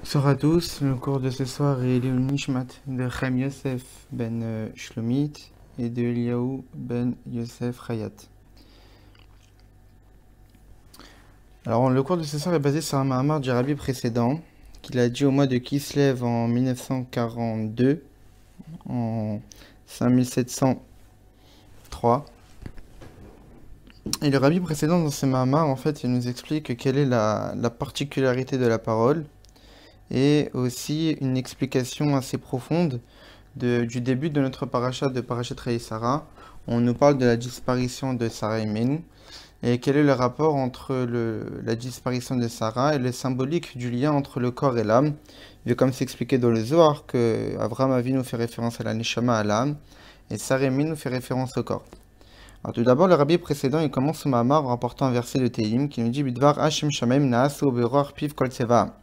Bonsoir à tous, le cours de ce soir est Léon Nishmat de Chaim Yosef ben Shlomit et de Eliaou ben Yosef Hayat. Alors le cours de ce soir est basé sur un Mahamar du Rabbi précédent qu'il a dit au mois de Kislev en 1942, en 5703. Et le Rabbi précédent dans ce Mahamar, en fait, il nous explique quelle est la particularité de la parole et aussi une explication assez profonde du début de notre parasha de Parashat Sarah. On nous parle de la disparition de Sarah et Menou, et quel est le rapport entre la disparition de Sarah et le symbolique du lien entre le corps et l'âme. Et comme c'est expliqué dans le Zohar, que Avraham Avinu fait référence à la Neshama, à l'âme, et Sarah et Menou fait référence au corps. Alors tout d'abord, le rabbi précédent, il commence son Mahamar en rapportant un verset de Tehillim qui nous dit Bidvar Hashem Shamaim Naasu Beroach Piv Kol Tseva,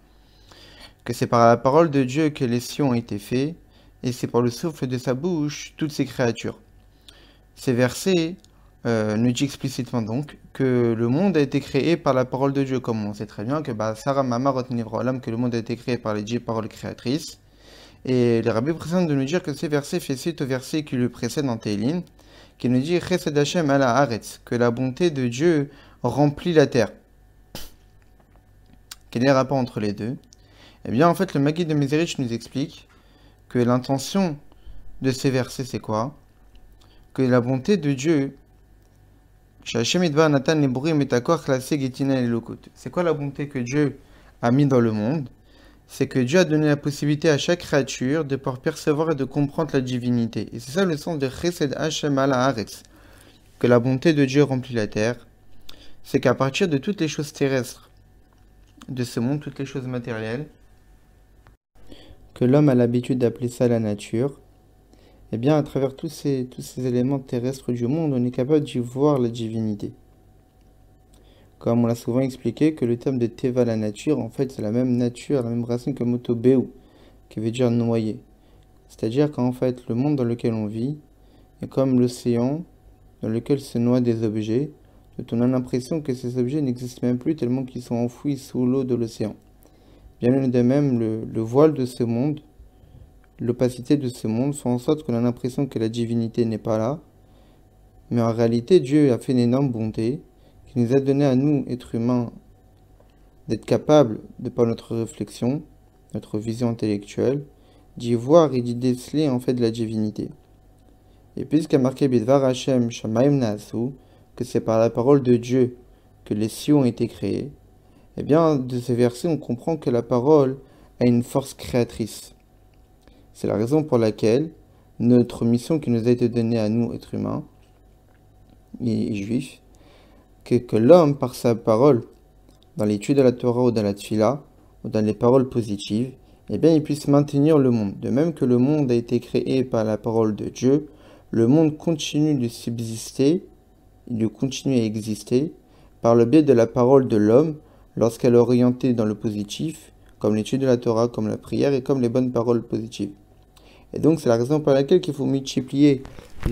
que c'est par la parole de Dieu que les cieux ont été faits, et c'est par le souffle de sa bouche toutes ces créatures. Ces versets nous disent explicitement donc que le monde a été créé par la parole de Dieu, comme on sait très bien que Sarah Mamar Nivra Olam, que le monde a été créé par les 10 paroles créatrices. Et le rabbi précède de nous dire que ces versets fait suite au verset qui le précède en Tehillim, qui nous dit Chesed Hashem ala Haaretz, que la bonté de Dieu remplit la terre. Quel est le rapport entre les deux? Eh bien, en fait, le Maggid de Mezerich nous explique que l'intention de ces versets, c'est quoi? Que la bonté de Dieu, c'est quoi la bonté que Dieu a mis dans le monde? C'est que Dieu a donné la possibilité à chaque créature de pouvoir percevoir et de comprendre la divinité. Et c'est ça le sens de Chesed Hashem ala Haaretz, que la bonté de Dieu remplit la terre. C'est qu'à partir de toutes les choses terrestres de ce monde, toutes les choses matérielles, que l'homme a l'habitude d'appeler ça la nature, eh bien, à travers tous ces éléments terrestres du monde, on est capable d'y voir la divinité. Comme on l'a souvent expliqué, que le terme de Teva, la nature, en fait, c'est la même nature, la même racine que Motobeu, qui veut dire noyer. C'est-à-dire qu'en fait, le monde dans lequel on vit est comme l'océan dans lequel se noient des objets, dont on a l'impression que ces objets n'existent même plus tellement qu'ils sont enfouis sous l'eau de l'océan. Bien de même, le voile de ce monde, l'opacité de ce monde fait en sorte qu'on a l'impression que la divinité n'est pas là, mais en réalité, Dieu a fait une énorme bonté qui nous a donné à nous, êtres humains, d'être capables, de par notre réflexion, notre vision intellectuelle, d'y voir et d'y déceler en fait de la divinité. Et puisqu'il y a marqué Bidvar Hashem Shamaim Naasu, que c'est par la parole de Dieu que les cieux ont été créés, eh bien, de ces versets, on comprend que la parole a une force créatrice. C'est la raison pour laquelle notre mission qui nous a été donnée à nous, êtres humains et juifs, que l'homme, par sa parole, dans l'étude de la Torah ou dans la Tfila, ou dans les paroles positives, eh bien, il puisse maintenir le monde. De même que le monde a été créé par la parole de Dieu, le monde continue de subsister, de continuer à exister, par le biais de la parole de l'homme, lorsqu'elle est orientée dans le positif, comme l'étude de la Torah, comme la prière et comme les bonnes paroles positives. Et donc c'est la raison pour laquelle il faut multiplier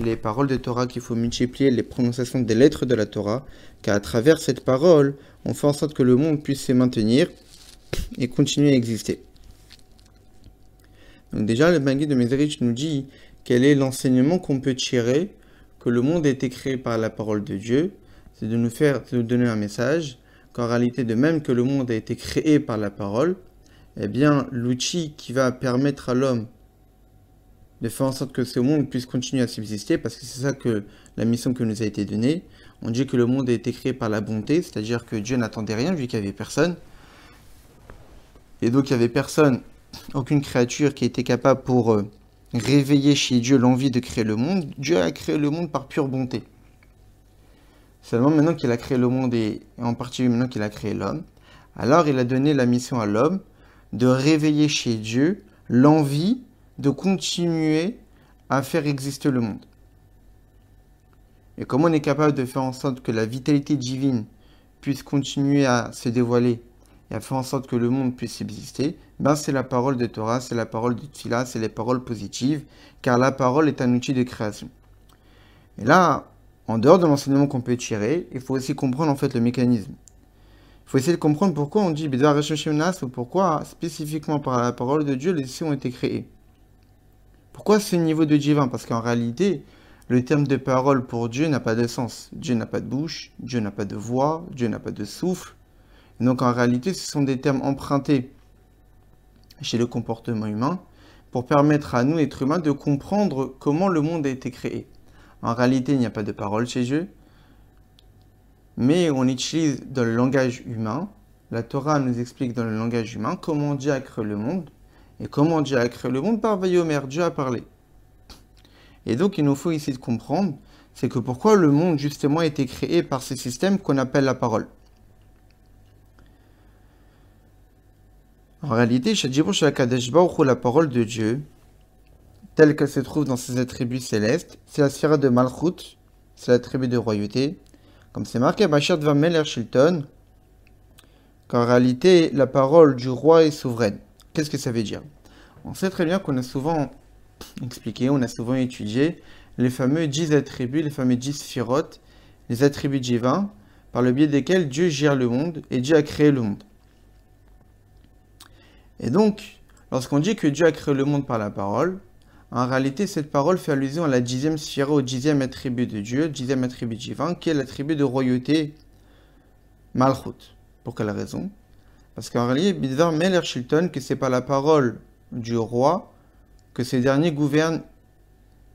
les paroles de Torah, qu'il faut multiplier les prononciations des lettres de la Torah, car à travers cette parole, on fait en sorte que le monde puisse se maintenir et continuer à exister. Donc déjà, le Maggid de Mezerich nous dit quel est l'enseignement qu'on peut tirer, que le monde a été créé par la parole de Dieu, c'est de nous donner un message, qu'en réalité, de même que le monde a été créé par la parole, eh bien, l'outil qui va permettre à l'homme de faire en sorte que ce monde puisse continuer à subsister, parce que c'est ça que la mission qui nous a été donnée. On dit que le monde a été créé par la bonté, c'est-à-dire que Dieu n'attendait rien vu qu'il n'y avait personne. Et donc il n'y avait personne, aucune créature qui était capable pour réveiller chez Dieu l'envie de créer le monde. Dieu a créé le monde par pure bonté. Seulement maintenant qu'il a créé le monde et en particulier maintenant qu'il a créé l'homme, alors il a donné la mission à l'homme de réveiller chez Dieu l'envie de continuer à faire exister le monde. Et comment on est capable de faire en sorte que la vitalité divine puisse continuer à se dévoiler et à faire en sorte que le monde puisse exister, ben c'est la parole de Torah, c'est la parole de Tfila, c'est les paroles positives, car la parole est un outil de création. Et là, en dehors de l'enseignement qu'on peut tirer, il faut aussi comprendre en fait le mécanisme. Il faut essayer de comprendre pourquoi on dit Bidvar Hashem Nas ou pourquoi spécifiquement par la parole de Dieu les cieux ont été créés. Pourquoi ce niveau de divin? Parce qu'en réalité, le terme de parole pour Dieu n'a pas de sens. Dieu n'a pas de bouche, Dieu n'a pas de voix, Dieu n'a pas de souffle. Et donc en réalité, ce sont des termes empruntés chez le comportement humain pour permettre à nous, êtres humains, de comprendre comment le monde a été créé. En réalité, il n'y a pas de parole chez Dieu, mais on utilise dans le langage humain. La Torah nous explique dans le langage humain comment Dieu a créé le monde. Et comment Dieu a créé le monde? Par Vayomer, Dieu a parlé. Et donc il nous faut ici de comprendre, c'est que pourquoi le monde justement a été créé par ce système qu'on appelle la parole. En réalité, la parole de Dieu, telle qu'elle se trouve dans ses attributs célestes, c'est la sphère de Malchut, c'est l'attribut de royauté. Comme c'est marqué à Bachar Dvar Melech Shilton, qu'en réalité, la parole du roi est souveraine. Qu'est-ce que ça veut dire? On sait très bien qu'on a souvent expliqué, on a souvent étudié les fameux 10 attributs, les fameux 10 sphirotes, les attributs divins, par le biais desquels Dieu gère le monde et Dieu a créé le monde. Et donc, lorsqu'on dit que Dieu a créé le monde par la parole, en réalité, cette parole fait allusion à la 10e sphira, au 10e attribut de Dieu, le 10e attribut divin, qui est l'attribut de royauté Malchut. Pour quelle raison? Parce qu'en réalité, Bidvar Melech Shilton, que c'est par la parole du roi que ce dernier gouverne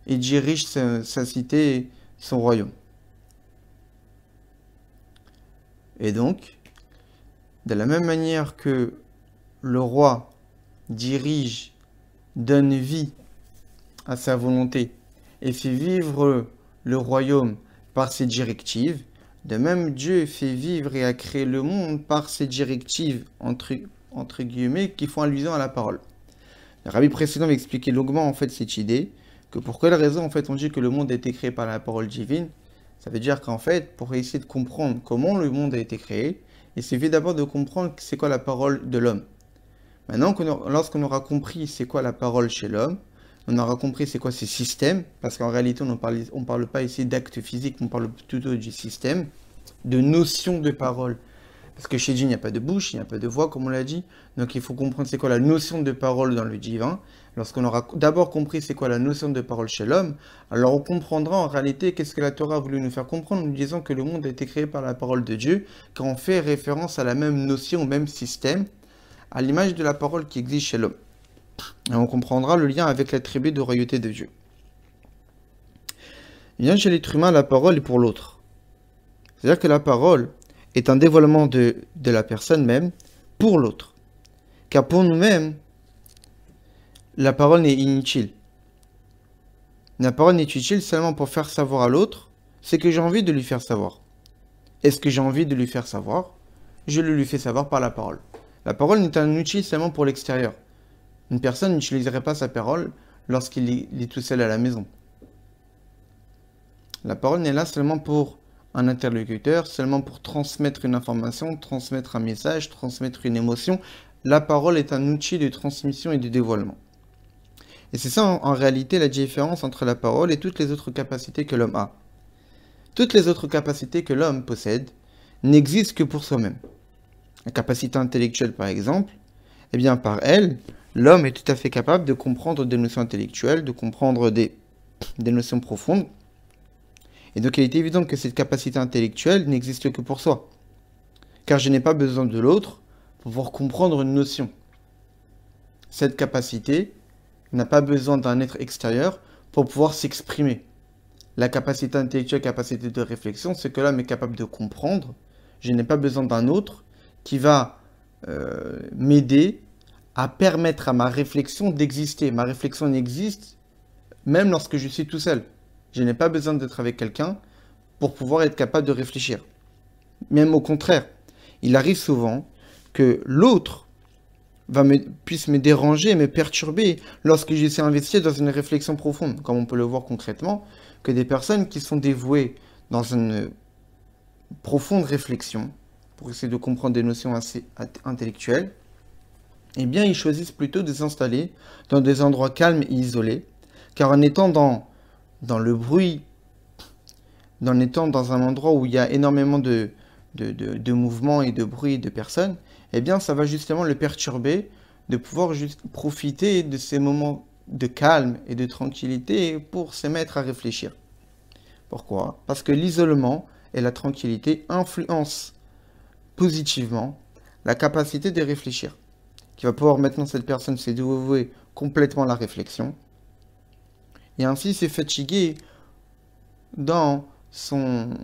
et dirige sa cité et son royaume. Et donc, de la même manière que le roi dirige, donne vie à sa volonté et fait vivre le royaume par ses directives, de même Dieu fait vivre et a créé le monde par ses directives, entre guillemets, qui font allusion à la parole. Le rabbi précédent m'a expliqué longuement en fait cette idée, que pour quelle raison en fait on dit que le monde a été créé par la parole divine. Ça veut dire qu'en fait, pour essayer de comprendre comment le monde a été créé, il suffit d'abord de comprendre c'est quoi la parole de l'homme. Maintenant, lorsqu'on aura compris c'est quoi la parole chez l'homme, on aura compris c'est quoi ces systèmes, parce qu'en réalité on parle pas ici d'actes physiques, on parle plutôt du système, de notion de parole. Parce que chez Dieu, il n'y a pas de bouche, il n'y a pas de voix, comme on l'a dit. Donc il faut comprendre c'est quoi la notion de parole dans le divin. Lorsqu'on aura d'abord compris c'est quoi la notion de parole chez l'homme, alors on comprendra en réalité qu'est-ce que la Torah a voulu nous faire comprendre en nous disant que le monde a été créé par la parole de Dieu, quand on fait référence à la même notion, au même système, à l'image de la parole qui existe chez l'homme. Et on comprendra le lien avec l'attribut de royauté de Dieu. Bien chez l'être humain, la parole est pour l'autre. C'est-à-dire que la parole est un dévoilement de la personne même pour l'autre. Car pour nous-mêmes, la parole n'est inutile. La parole n'est utile seulement pour faire savoir à l'autre ce que j'ai envie de lui faire savoir. Est-ce que j'ai envie de lui faire savoir? Je le lui fais savoir par la parole. La parole n'est un outil seulement pour l'extérieur. Une personne n'utiliserait pas sa parole lorsqu'il est tout seul à la maison. La parole n'est là seulement pour un interlocuteur, seulement pour transmettre une information, transmettre un message, transmettre une émotion. La parole est un outil de transmission et de dévoilement. Et c'est ça en réalité la différence entre la parole et toutes les autres capacités que l'homme a. Toutes les autres capacités que l'homme possède n'existent que pour soi-même. La capacité intellectuelle par exemple, eh bien par elle, l'homme est tout à fait capable de comprendre des notions intellectuelles, de comprendre des notions profondes. Et donc il est évident que cette capacité intellectuelle n'existe que pour soi. Car je n'ai pas besoin de l'autre pour pouvoir comprendre une notion. Cette capacité n'a pas besoin d'un être extérieur pour pouvoir s'exprimer. La capacité intellectuelle, capacité de réflexion, c'est que l'homme est capable de comprendre. Je n'ai pas besoin d'un autre qui va m'aider à permettre à ma réflexion d'exister. Ma réflexion n'existe même lorsque je suis tout seul. Je n'ai pas besoin d'être avec quelqu'un pour pouvoir être capable de réfléchir. Même au contraire, il arrive souvent que l'autre puisse me déranger, me perturber lorsque je suis investi dans une réflexion profonde. Comme on peut le voir concrètement, que des personnes qui sont dévouées dans une profonde réflexion, pour essayer de comprendre des notions assez intellectuelles, eh bien ils choisissent plutôt de s'installer dans des endroits calmes et isolés, car en étant dans le bruit, en étant dans un endroit où il y a énormément de de mouvements et de bruit de personnes, eh bien ça va justement le perturber de pouvoir juste profiter de ces moments de calme et de tranquillité pour se mettre à réfléchir. Pourquoi? Parce que l'isolement et la tranquillité influencent positivement la capacité de réfléchir, qui va pouvoir maintenant cette personne se dévouer complètement à la réflexion, et ainsi se fatiguer dans son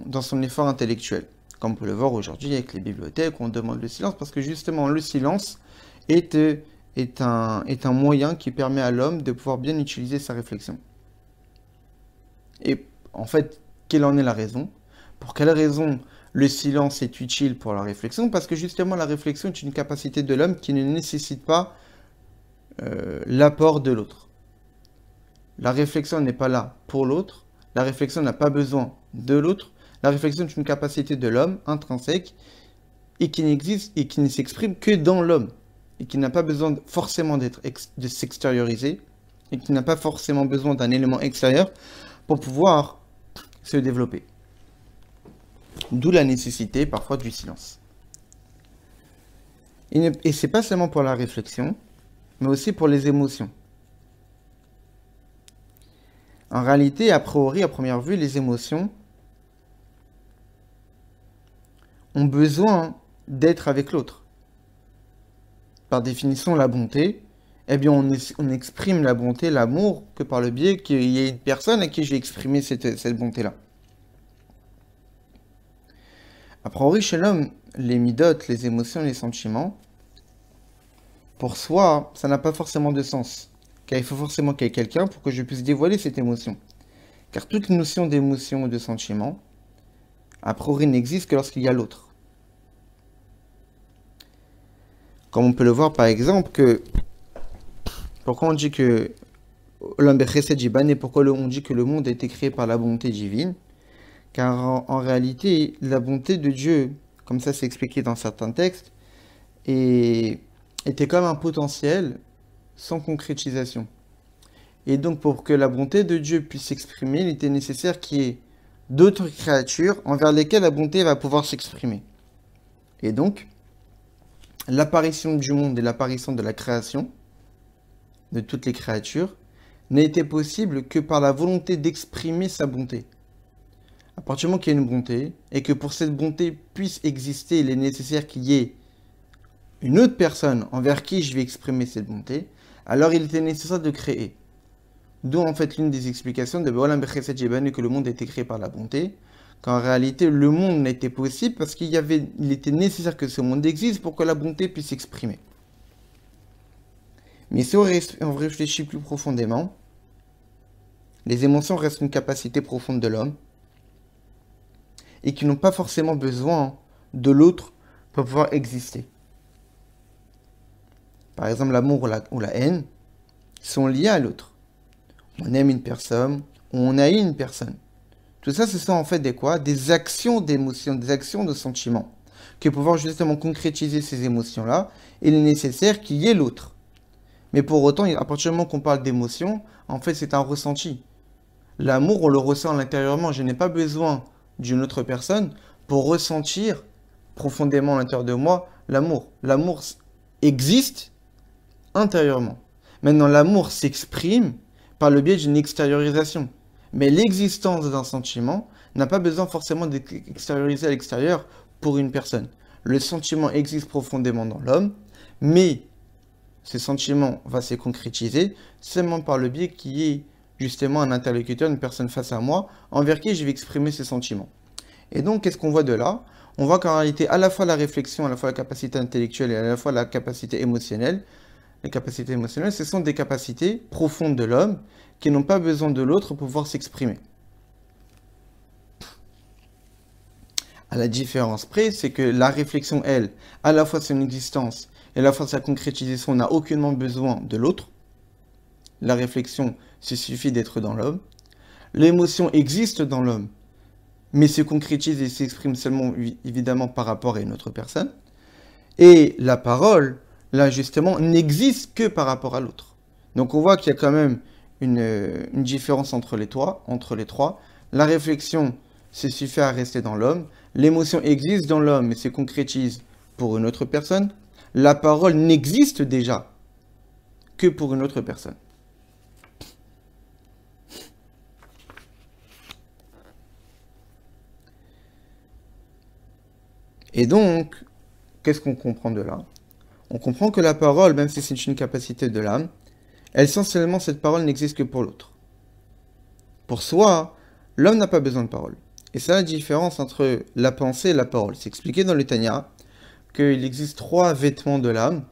effort intellectuel. Comme on peut le voir aujourd'hui avec les bibliothèques, on demande le silence, parce que justement le silence est un moyen qui permet à l'homme de pouvoir bien utiliser sa réflexion. Et en fait, quelle en est la raison? Pour quelle raison le silence est utile pour la réflexion? Parce que justement la réflexion est une capacité de l'homme qui ne nécessite pas l'apport de l'autre. La réflexion n'est pas là pour l'autre, la réflexion n'a pas besoin de l'autre, la réflexion est une capacité de l'homme intrinsèque et qui n'existe et qui ne s'exprime que dans l'homme et qui n'a pas besoin forcément de s'extérioriser et qui n'a pas forcément besoin d'un élément extérieur pour pouvoir se développer. D'où la nécessité parfois du silence. Et c'est pas seulement pour la réflexion, mais aussi pour les émotions. En réalité, a priori, à première vue, les émotions ont besoin d'être avec l'autre. Par définition, la bonté, eh bien, on exprime la bonté, l'amour, que par le biais qu'il y ait une personne à qui j'ai exprimé cette bonté-là. A priori, chez l'homme, les midotes, les émotions, les sentiments, pour soi, ça n'a pas forcément de sens. Car il faut forcément qu'il y ait quelqu'un pour que je puisse dévoiler cette émotion. Car toute notion d'émotion ou de sentiment, a priori, n'existe que lorsqu'il y a l'autre. Comme on peut le voir par exemple que, pourquoi on dit que pourquoi on dit que le monde a été créé par la bonté divine? Car en réalité, la bonté de Dieu, comme ça c'est expliqué dans certains textes, était comme un potentiel sans concrétisation. Et donc pour que la bonté de Dieu puisse s'exprimer, il était nécessaire qu'il y ait d'autres créatures envers lesquelles la bonté va pouvoir s'exprimer. Et donc, l'apparition du monde et l'apparition de la création, de toutes les créatures, n'a été possible que par la volonté d'exprimer sa bonté. À partir du moment qu'il y a une bonté, et que pour cette bonté puisse exister, il est nécessaire qu'il y ait une autre personne envers qui je vais exprimer cette bonté, alors il était nécessaire de créer. D'où en fait l'une des explications de que le monde a été créé par la bonté, qu'en réalité le monde n'a été possible parce il était nécessaire que ce monde existe pour que la bonté puisse s'exprimer. Mais si on réfléchit plus profondément, les émotions restent une capacité profonde de l'homme et qui n'ont pas forcément besoin de l'autre pour pouvoir exister. Par exemple, l'amour ou la haine sont liés à l'autre. On aime une personne, ou on haït une personne. Tout ça, ce sont en fait des actions d'émotions, des actions de sentiments. Que pour pouvoir justement concrétiser ces émotions-là, il est nécessaire qu'il y ait l'autre. Mais pour autant, à partir du moment qu'on parle d'émotion, en fait, c'est un ressenti. L'amour, on le ressent intérieurement. Je n'ai pas besoin d'une autre personne pour ressentir profondément à l'intérieur de moi l'amour. L'amour existe intérieurement. Maintenant, l'amour s'exprime par le biais d'une extériorisation. Mais l'existence d'un sentiment n'a pas besoin forcément d'être extériorisé à l'extérieur pour une personne. Le sentiment existe profondément dans l'homme, mais ce sentiment va se concrétiser seulement par le biais qu'il y ait justement un interlocuteur, une personne face à moi, envers qui je vais exprimer ces sentiments. Et donc, qu'est-ce qu'on voit de là? On voit qu'en réalité, à la fois la réflexion, à la fois la capacité intellectuelle et à la fois la capacité émotionnelle, les capacités émotionnelles, ce sont des capacités profondes de l'homme qui n'ont pas besoin de l'autre pour pouvoir s'exprimer. À la différence près, c'est que la réflexion, elle, à la fois son existence et à la fois sa concrétisation, n'a aucunement besoin de l'autre. La réflexion, il suffit d'être dans l'homme. L'émotion existe dans l'homme, mais se concrétise et s'exprime seulement, évidemment, par rapport à une autre personne. Et la parole, là, justement, n'existe que par rapport à l'autre. Donc on voit qu'il y a quand même une différence entre les trois. La réflexion se suffit à rester dans l'homme. l'émotion existe dans l'homme et se concrétise pour une autre personne, la parole n'existe déjà que pour une autre personne. Et donc, qu'est-ce qu'on comprend de là? On comprend que la parole, même si c'est une capacité de l'âme, essentiellement cette parole n'existe que pour l'autre. Pour soi, l'homme n'a pas besoin de parole. Et c'est la différence entre la pensée et la parole. C'est expliqué dans le Tanya qu'il existe 3 vêtements de l'âme.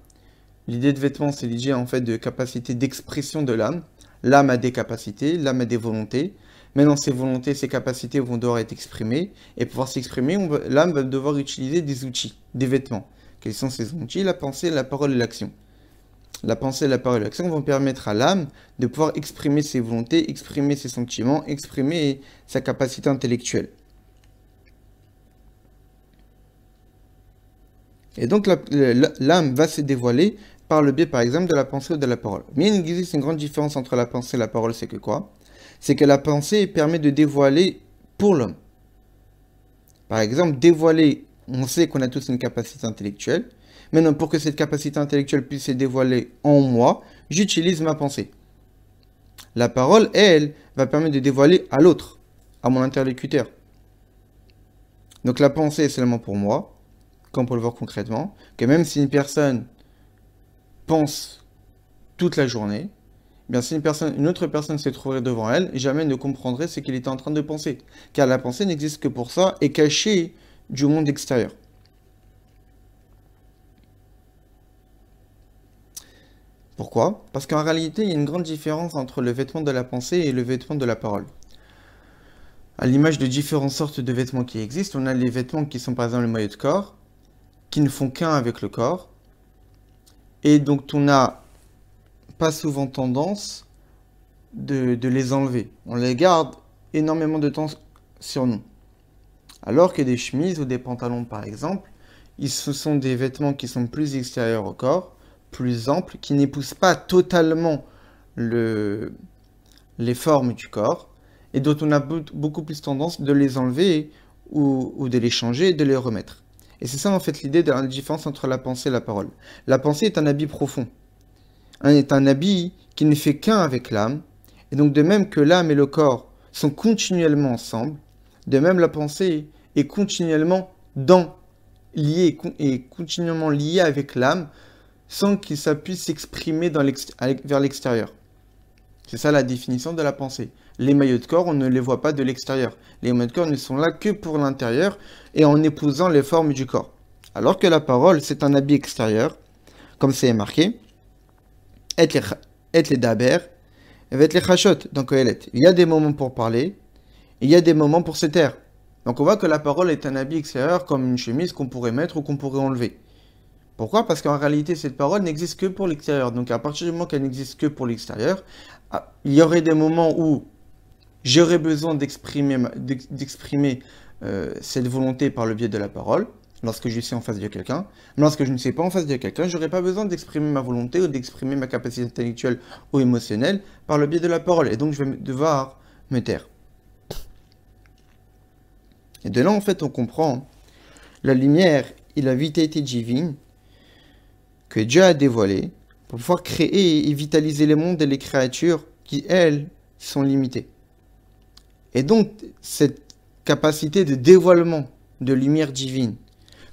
L'idée de vêtements, c'est l'idée en fait de capacité d'expression de l'âme. L'âme a des capacités, l'âme a des volontés. Maintenant, ces volontés, ces capacités vont devoir être exprimées. Et pour pouvoir s'exprimer, l'âme va devoir utiliser des outils, des vêtements. Quels sont ces outils? La pensée, la parole et l'action. La pensée, la parole et l'action vont permettre à l'âme de pouvoir exprimer ses volontés, exprimer ses sentiments, exprimer sa capacité intellectuelle. Et donc l'âme va se dévoiler par le biais, par exemple, de la pensée ou de la parole. Mais il existe une grande différence entre la pensée et la parole, c'est que quoi? C'est que la pensée permet de dévoiler pour l'homme. Par exemple, dévoiler, on sait qu'on a tous une capacité intellectuelle. Maintenant, pour que cette capacité intellectuelle puisse se dévoiler en moi, j'utilise ma pensée. La parole, elle, va permettre de dévoiler à l'autre, à mon interlocuteur. Donc la pensée est seulement pour moi, comme on peut le voir concrètement, que même si une personne pense toute la journée, bien si une autre personne se trouverait devant elle, jamais ne comprendrait ce qu'il était en train de penser. Car la pensée n'existe que pour ça et cachée du monde extérieur. Pourquoi? Parce qu'en réalité, il y a une grande différence entre le vêtement de la pensée et le vêtement de la parole. À l'image de différentes sortes de vêtements qui existent, on a les vêtements qui sont par exemple le maillot de corps, qui ne font qu'un avec le corps, et donc on n'a pas souvent tendance de les enlever. On les garde énormément de temps sur nous. Alors que des chemises ou des pantalons par exemple, ce sont des vêtements qui sont plus extérieurs au corps, plus amples, qui n'épousent pas totalement les formes du corps, et dont on a beaucoup plus tendance de les enlever ou de les changer et de les remettre. Et c'est ça en fait l'idée de la différence entre la pensée et la parole. La pensée est un habit profond, est un habit qui ne fait qu'un avec l'âme, et donc de même que l'âme et le corps sont continuellement ensemble, de même la pensée est continuellement liée avec l'âme, sans que ça puisse s'exprimer vers l'extérieur. C'est ça la définition de la pensée. Les maillots de corps, on ne les voit pas de l'extérieur. Les maillots de corps ne sont là que pour l'intérieur et en épousant les formes du corps. Alors que la parole, c'est un habit extérieur, comme c'est marqué, et les daber, et les chachot, donc il y a des moments pour parler, et il y a des moments pour se taire. Donc on voit que la parole est un habit extérieur comme une chemise qu'on pourrait mettre ou qu'on pourrait enlever. Pourquoi? Parce qu'en réalité, cette parole n'existe que pour l'extérieur. Donc à partir du moment qu'elle n'existe que pour l'extérieur, il y aurait des moments où j'aurais besoin d'exprimer cette volonté par le biais de la parole, lorsque je suis en face de quelqu'un. Mais lorsque je ne suis pas en face de quelqu'un, je n'aurais pas besoin d'exprimer ma volonté ou d'exprimer ma capacité intellectuelle ou émotionnelle par le biais de la parole. Et donc je vais devoir me taire. Et de là, en fait, on comprend la lumière et la vitalité divine que Dieu a dévoilée pour pouvoir créer et vitaliser les mondes et les créatures qui, elles, sont limitées. Et donc, cette capacité de dévoilement de lumière divine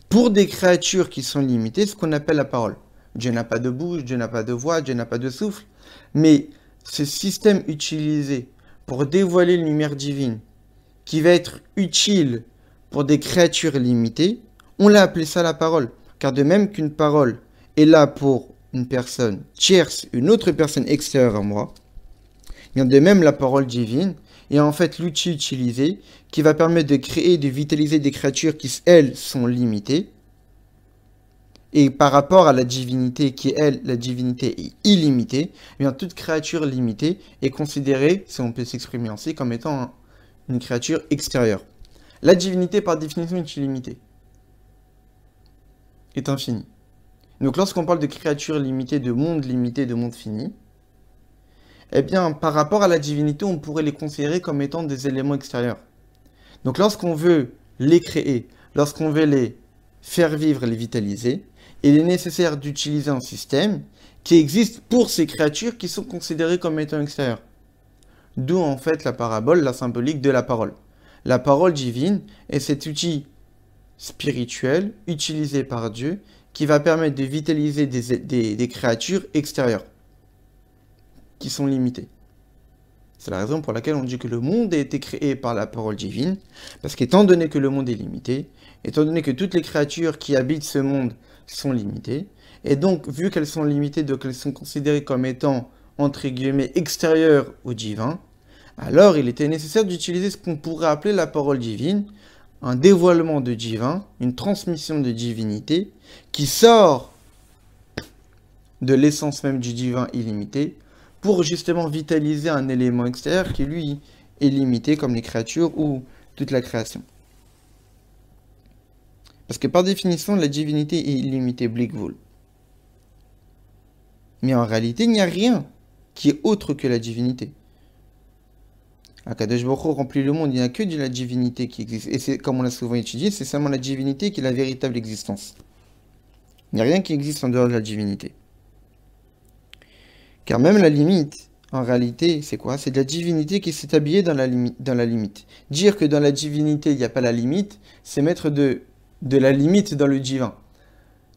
pour des créatures qui sont limitées, c'est ce qu'on appelle la parole. Dieu n'a pas de bouche, Dieu n'a pas de voix, Dieu n'a pas de souffle, mais ce système utilisé pour dévoiler une lumière divine qui va être utile pour des créatures limitées, on l'a appelé ça la parole. Car de même qu'une parole est là pour une personne tierce, une autre personne extérieure à moi, il y a de même la parole divine est en fait l'outil utilisé qui va permettre de créer et de vitaliser des créatures qui, elles, sont limitées. Et par rapport à la divinité qui, elle, la divinité est illimitée, eh bien, toute créature limitée est considérée, si on peut s'exprimer ainsi, comme étant une créature extérieure. La divinité, par définition, est illimitée, est infinie. Donc lorsqu'on parle de créatures limitées, de monde fini, eh bien, par rapport à la divinité, on pourrait les considérer comme étant des éléments extérieurs. Donc lorsqu'on veut les créer, lorsqu'on veut les faire vivre, les vitaliser, il est nécessaire d'utiliser un système qui existe pour ces créatures qui sont considérées comme étant extérieures. D'où en fait la parabole, la symbolique de la parole. La parole divine est cet outil spirituel utilisé par Dieu qui va permettre de vitaliser des créatures extérieures qui sont limitées. C'est la raison pour laquelle on dit que le monde a été créé par la parole divine, parce qu'étant donné que le monde est limité, étant donné que toutes les créatures qui habitent ce monde sont limitées, et donc vu qu'elles sont limitées, donc elles sont considérées comme étant, entre guillemets, extérieures au divin, alors il était nécessaire d'utiliser ce qu'on pourrait appeler la parole divine, un dévoilement de divin, une transmission de divinité, qui sort de l'essence même du divin illimité, pour justement vitaliser un élément extérieur qui, lui, est limité, comme les créatures ou toute la création. Parce que par définition, la divinité est illimitée, Blickwool. Mais en réalité, il n'y a rien qui est autre que la divinité. Akadosh Baruch Hu remplit le monde, il n'y a que de la divinité qui existe. Et c'est, comme on l'a souvent étudié, c'est seulement la divinité qui est la véritable existence. Il n'y a rien qui existe en dehors de la divinité. Car même la limite, en réalité, c'est quoi? C'est de la divinité qui s'est habillée dans la limite. Dire que dans la divinité, il n'y a pas la limite, c'est mettre de la limite dans le divin.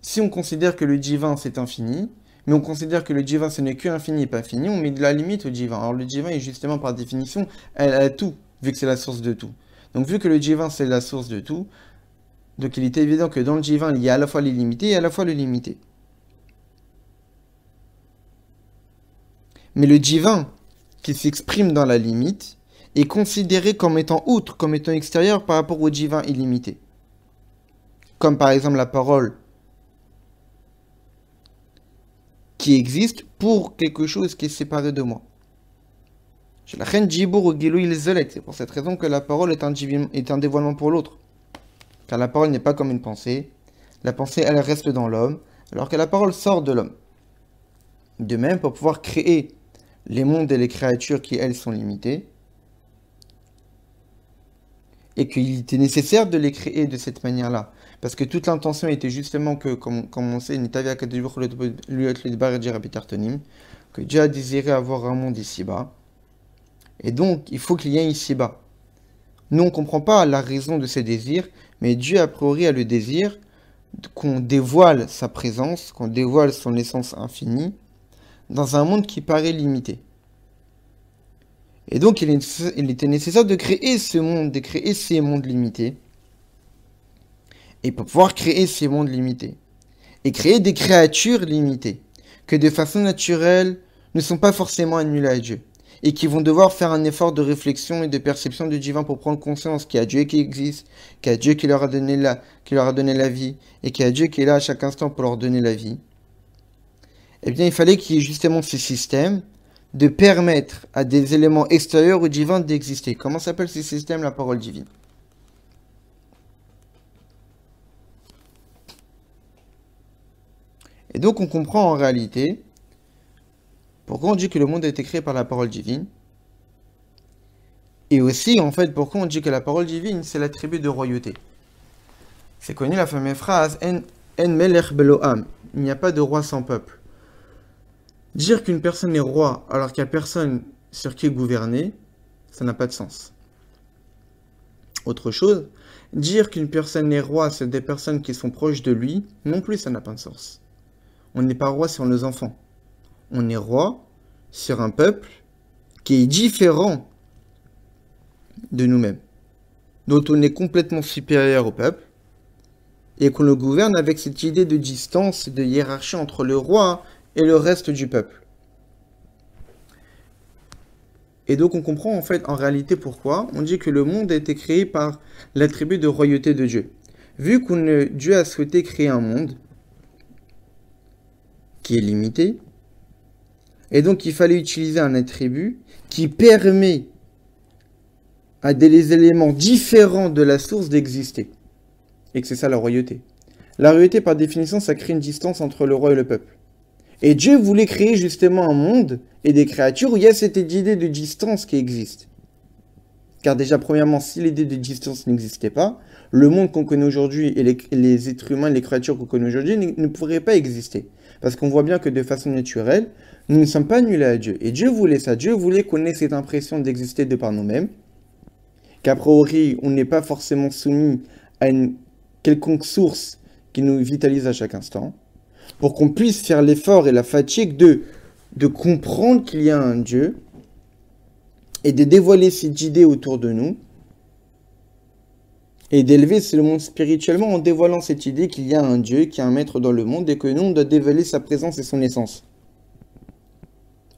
Si on considère que le divin, c'est infini, mais on considère que le divin, ce n'est que infini et pas fini, on met de la limite au divin. Alors le divin est justement, par définition, elle a tout, vu que c'est la source de tout. Donc vu que le divin, c'est la source de tout, donc il est évident que dans le divin, il y a à la fois l'illimité et à la fois le limité. Mais le divin, qui s'exprime dans la limite, est considéré comme étant outre, comme étant extérieur par rapport au divin illimité. Comme par exemple la parole qui existe pour quelque chose qui est séparé de moi. C'est pour cette raison que la parole est un dévoilement pour l'autre. Car la parole n'est pas comme une pensée. La pensée, elle reste dans l'homme, alors que la parole sort de l'homme. De même, pour pouvoir créer les mondes et les créatures qui, elles, sont limitées, et qu'il était nécessaire de les créer de cette manière-là. Parce que toute l'intention était justement que, comme on sait, que Dieu a désiré avoir un monde ici-bas. Et donc, il faut qu'il y ait ici-bas. Nous, on ne comprend pas la raison de ces désirs, mais Dieu, a priori, a le désir qu'on dévoile sa présence, qu'on dévoile son essence infinie, dans un monde qui paraît limité. Et donc, il était nécessaire de créer ce monde, de créer ces mondes limités. Et pour pouvoir créer ces mondes limités, et créer des créatures limitées, que de façon naturelle ne sont pas forcément annulées à Dieu, et qui vont devoir faire un effort de réflexion et de perception du divin pour prendre conscience qu'il y a Dieu qui existe, qu'il y a Dieu qui leur a donné la vie, et qu'il y a Dieu qui est là à chaque instant pour leur donner la vie. Eh bien, il fallait qu'il y ait justement ce système de permettre à des éléments extérieurs au divin d'exister. Comment s'appelle ce système? La parole divine. Et donc on comprend en réalité pourquoi on dit que le monde a été créé par la parole divine. Et aussi en fait pourquoi on dit que la parole divine c'est l'attribut de royauté. C'est connu la fameuse phrase En melech belo am. Il n'y a pas de roi sans peuple. Dire qu'une personne est roi alors qu'il n'y a personne sur qui gouverner, ça n'a pas de sens. Autre chose, dire qu'une personne est roi sur des personnes qui sont proches de lui, non plus ça n'a pas de sens. On n'est pas roi sur nos enfants. On est roi sur un peuple qui est différent de nous-mêmes, dont on est complètement supérieur au peuple, et qu'on le gouverne avec cette idée de distance, de hiérarchie entre le roi et le reste du peuple. Et donc on comprend en fait en réalité pourquoi on dit que le monde a été créé par l'attribut de royauté de Dieu. Vu que Dieu a souhaité créer un monde qui est limité, et donc il fallait utiliser un attribut qui permet à des éléments différents de la source d'exister. Et que c'est ça la royauté. La royauté par définition ça crée une distance entre le roi et le peuple. Et Dieu voulait créer justement un monde et des créatures où il y a cette idée de distance qui existe. Car déjà, premièrement, si l'idée d'existence n'existait pas, le monde qu'on connaît aujourd'hui et les êtres humains, les créatures qu'on connaît aujourd'hui ne pourraient pas exister. Parce qu'on voit bien que de façon naturelle, nous ne sommes pas nuls à Dieu. Et Dieu voulait ça. Dieu voulait qu'on ait cette impression d'exister de par nous-mêmes. Qu'a priori, on n'est pas forcément soumis à une quelconque source qui nous vitalise à chaque instant. Pour qu'on puisse faire l'effort et la fatigue de comprendre qu'il y a un Dieu et de dévoiler cette idée autour de nous et d'élever le monde spirituellement en dévoilant cette idée qu'il y a un Dieu, qu'il y a un maître dans le monde et que nous, on doit dévoiler sa présence et son essence.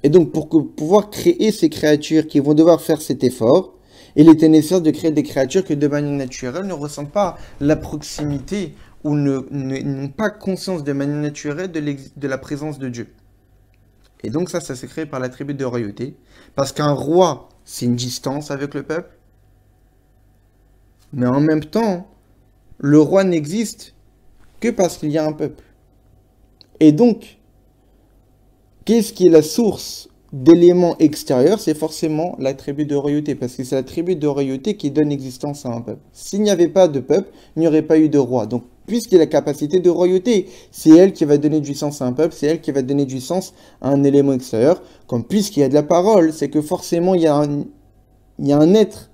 Et donc, pour pouvoir créer ces créatures qui vont devoir faire cet effort, il était nécessaire de créer des créatures que de manière naturelle ne ressentent pas la proximité ou n'ont pas conscience de manière naturelle de la présence de Dieu. Et donc ça s'est créé par l'attribut de royauté. Parce qu'un roi, c'est une distance avec le peuple. Mais en même temps, le roi n'existe que parce qu'il y a un peuple. Et donc, qu'est-ce qui est la source d'éléments extérieurs? C'est forcément l'attribut de royauté. Parce que c'est l'attribut de royauté qui donne existence à un peuple. S'il n'y avait pas de peuple, il n'y aurait pas eu de roi. Donc, puisqu'il y a la capacité de royauté, c'est elle qui va donner du sens à un peuple, c'est elle qui va donner du sens à un élément extérieur. Comme puisqu'il y a de la parole, c'est que forcément il y a un être,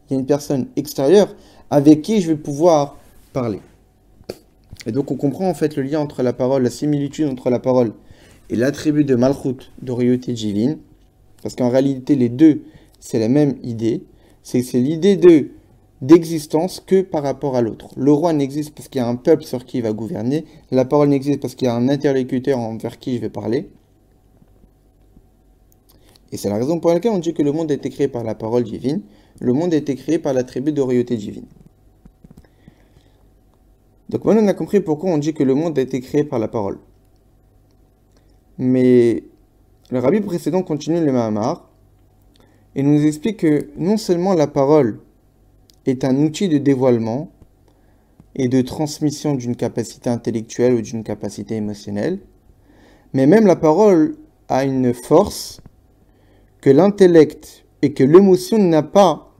il y a une personne extérieure avec qui je vais pouvoir parler. Et donc on comprend en fait le lien entre la parole, la similitude entre la parole et l'attribut de Malchut, de royauté divine, parce qu'en réalité les deux, c'est la même idée, c'est l'idée d'existence que par rapport à l'autre. Le roi n'existe parce qu'il y a un peuple sur qui il va gouverner, la parole n'existe parce qu'il y a un interlocuteur envers qui je vais parler. Et c'est la raison pour laquelle on dit que le monde a été créé par la parole divine, le monde a été créé par l'attribut de royauté divine. Donc maintenant on a compris pourquoi on dit que le monde a été créé par la parole. Mais le rabbi précédent continue le Mahamar et nous explique que non seulement la parole est un outil de dévoilement et de transmission d'une capacité intellectuelle ou d'une capacité émotionnelle, mais même la parole a une force que l'intellect et que l'émotion n'a pas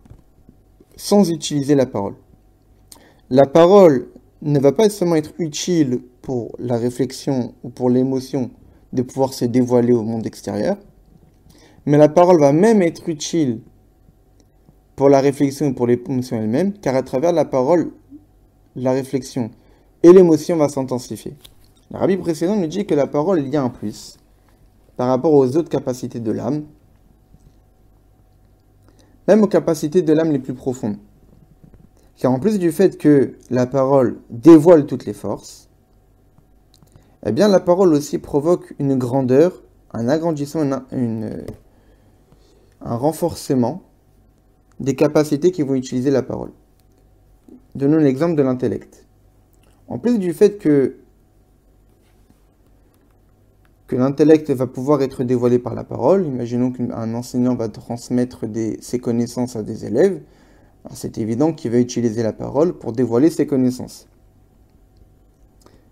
sans utiliser la parole. La parole ne va pas seulement être utile pour la réflexion ou pour l'émotion de pouvoir se dévoiler au monde extérieur, mais la parole va même être utile pour la réflexion et pour l'émotion elle-même, car à travers la parole, la réflexion et l'émotion va s'intensifier. Le rabbi précédent nous dit que la parole, il y a un plus par rapport aux autres capacités de l'âme, même aux capacités de l'âme les plus profondes. Car en plus du fait que la parole dévoile toutes les forces, eh bien la parole aussi provoque une grandeur, un agrandissement, un renforcement des capacités qui vont utiliser la parole. Donnons l'exemple de l'intellect. En plus du fait que l'intellect va pouvoir être dévoilé par la parole, imaginons qu'un enseignant va transmettre ses connaissances à des élèves, c'est évident qu'il va utiliser la parole pour dévoiler ses connaissances.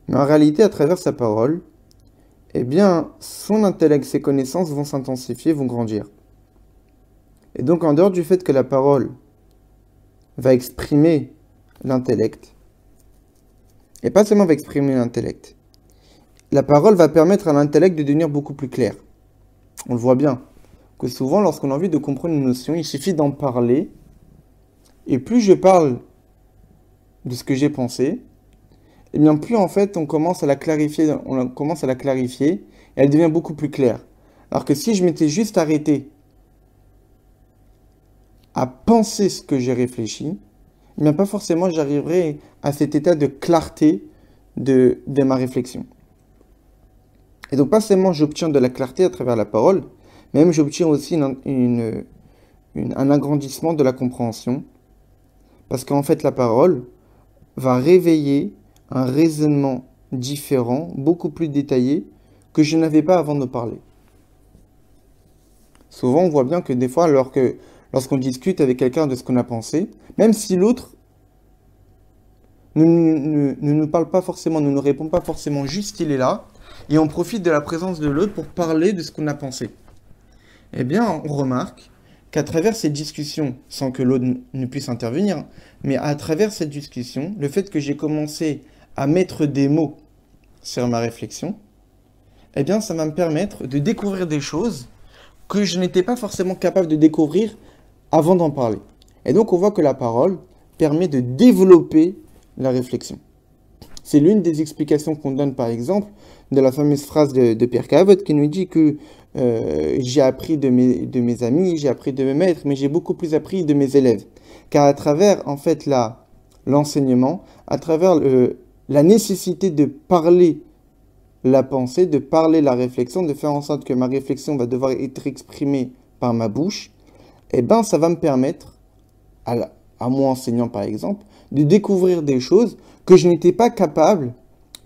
Mais en réalité, à travers sa parole, eh bien, son intellect, ses connaissances vont s'intensifier, vont grandir. Et donc, en dehors du fait que la parole va exprimer l'intellect, et pas seulement va exprimer l'intellect, la parole va permettre à l'intellect de devenir beaucoup plus clair. On le voit bien, que souvent, lorsqu'on a envie de comprendre une notion, il suffit d'en parler, et plus je parle de ce que j'ai pensé, et bien plus en fait on commence à la clarifier, et elle devient beaucoup plus claire. Alors que si je m'étais juste arrêté à penser ce que j'ai réfléchi, eh bien pas forcément j'arriverai à cet état de clarté de ma réflexion. Et donc pas seulement j'obtiens de la clarté à travers la parole, mais même j'obtiens aussi un agrandissement de la compréhension, parce qu'en fait la parole va réveiller un raisonnement différent, beaucoup plus détaillé, que je n'avais pas avant de parler. Souvent, on voit bien que des fois, lorsqu'on discute avec quelqu'un de ce qu'on a pensé, même si l'autre ne nous parle pas forcément, ne nous répond pas forcément, juste il est là, et on profite de la présence de l'autre pour parler de ce qu'on a pensé. Eh bien, on remarque qu'à travers cette discussion, sans que l'autre ne puisse intervenir, mais à travers cette discussion, le fait que j'ai commencé à mettre des mots sur ma réflexion, eh bien, ça va me permettre de découvrir des choses que je n'étais pas forcément capable de découvrir avant d'en parler. Et donc, on voit que la parole permet de développer la réflexion. C'est l'une des explications qu'on donne, par exemple, de la fameuse phrase de Pirkei Avot qui nous dit que j'ai appris de mes amis, j'ai appris de mes maîtres, mais j'ai beaucoup plus appris de mes élèves. Car à travers, en fait, l'enseignement, à travers la nécessité de parler la pensée, de parler la réflexion, de faire en sorte que ma réflexion va devoir être exprimée par ma bouche, eh ben, ça va me permettre, à moi enseignant par exemple, de découvrir des choses que je n'étais pas capable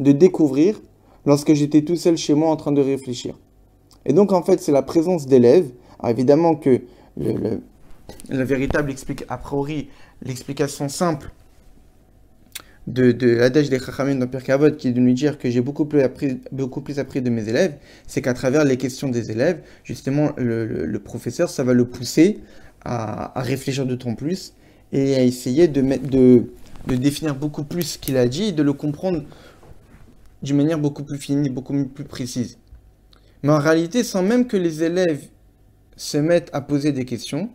de découvrir lorsque j'étais tout seul chez moi en train de réfléchir. Et donc, en fait, c'est la présence d'élèves. Alors, évidemment que la véritable a priori, l'explication simple de l'adage des Chachamim dans Pirkei Avot, qui est de nous dire que j'ai beaucoup plus appris de mes élèves, c'est qu'à travers les questions des élèves, justement, le professeur, ça va le pousser à réfléchir d'autant plus et à essayer de définir beaucoup plus ce qu'il a dit et de le comprendre d'une manière beaucoup plus fine, beaucoup plus précise. Mais en réalité, sans même que les élèves se mettent à poser des questions,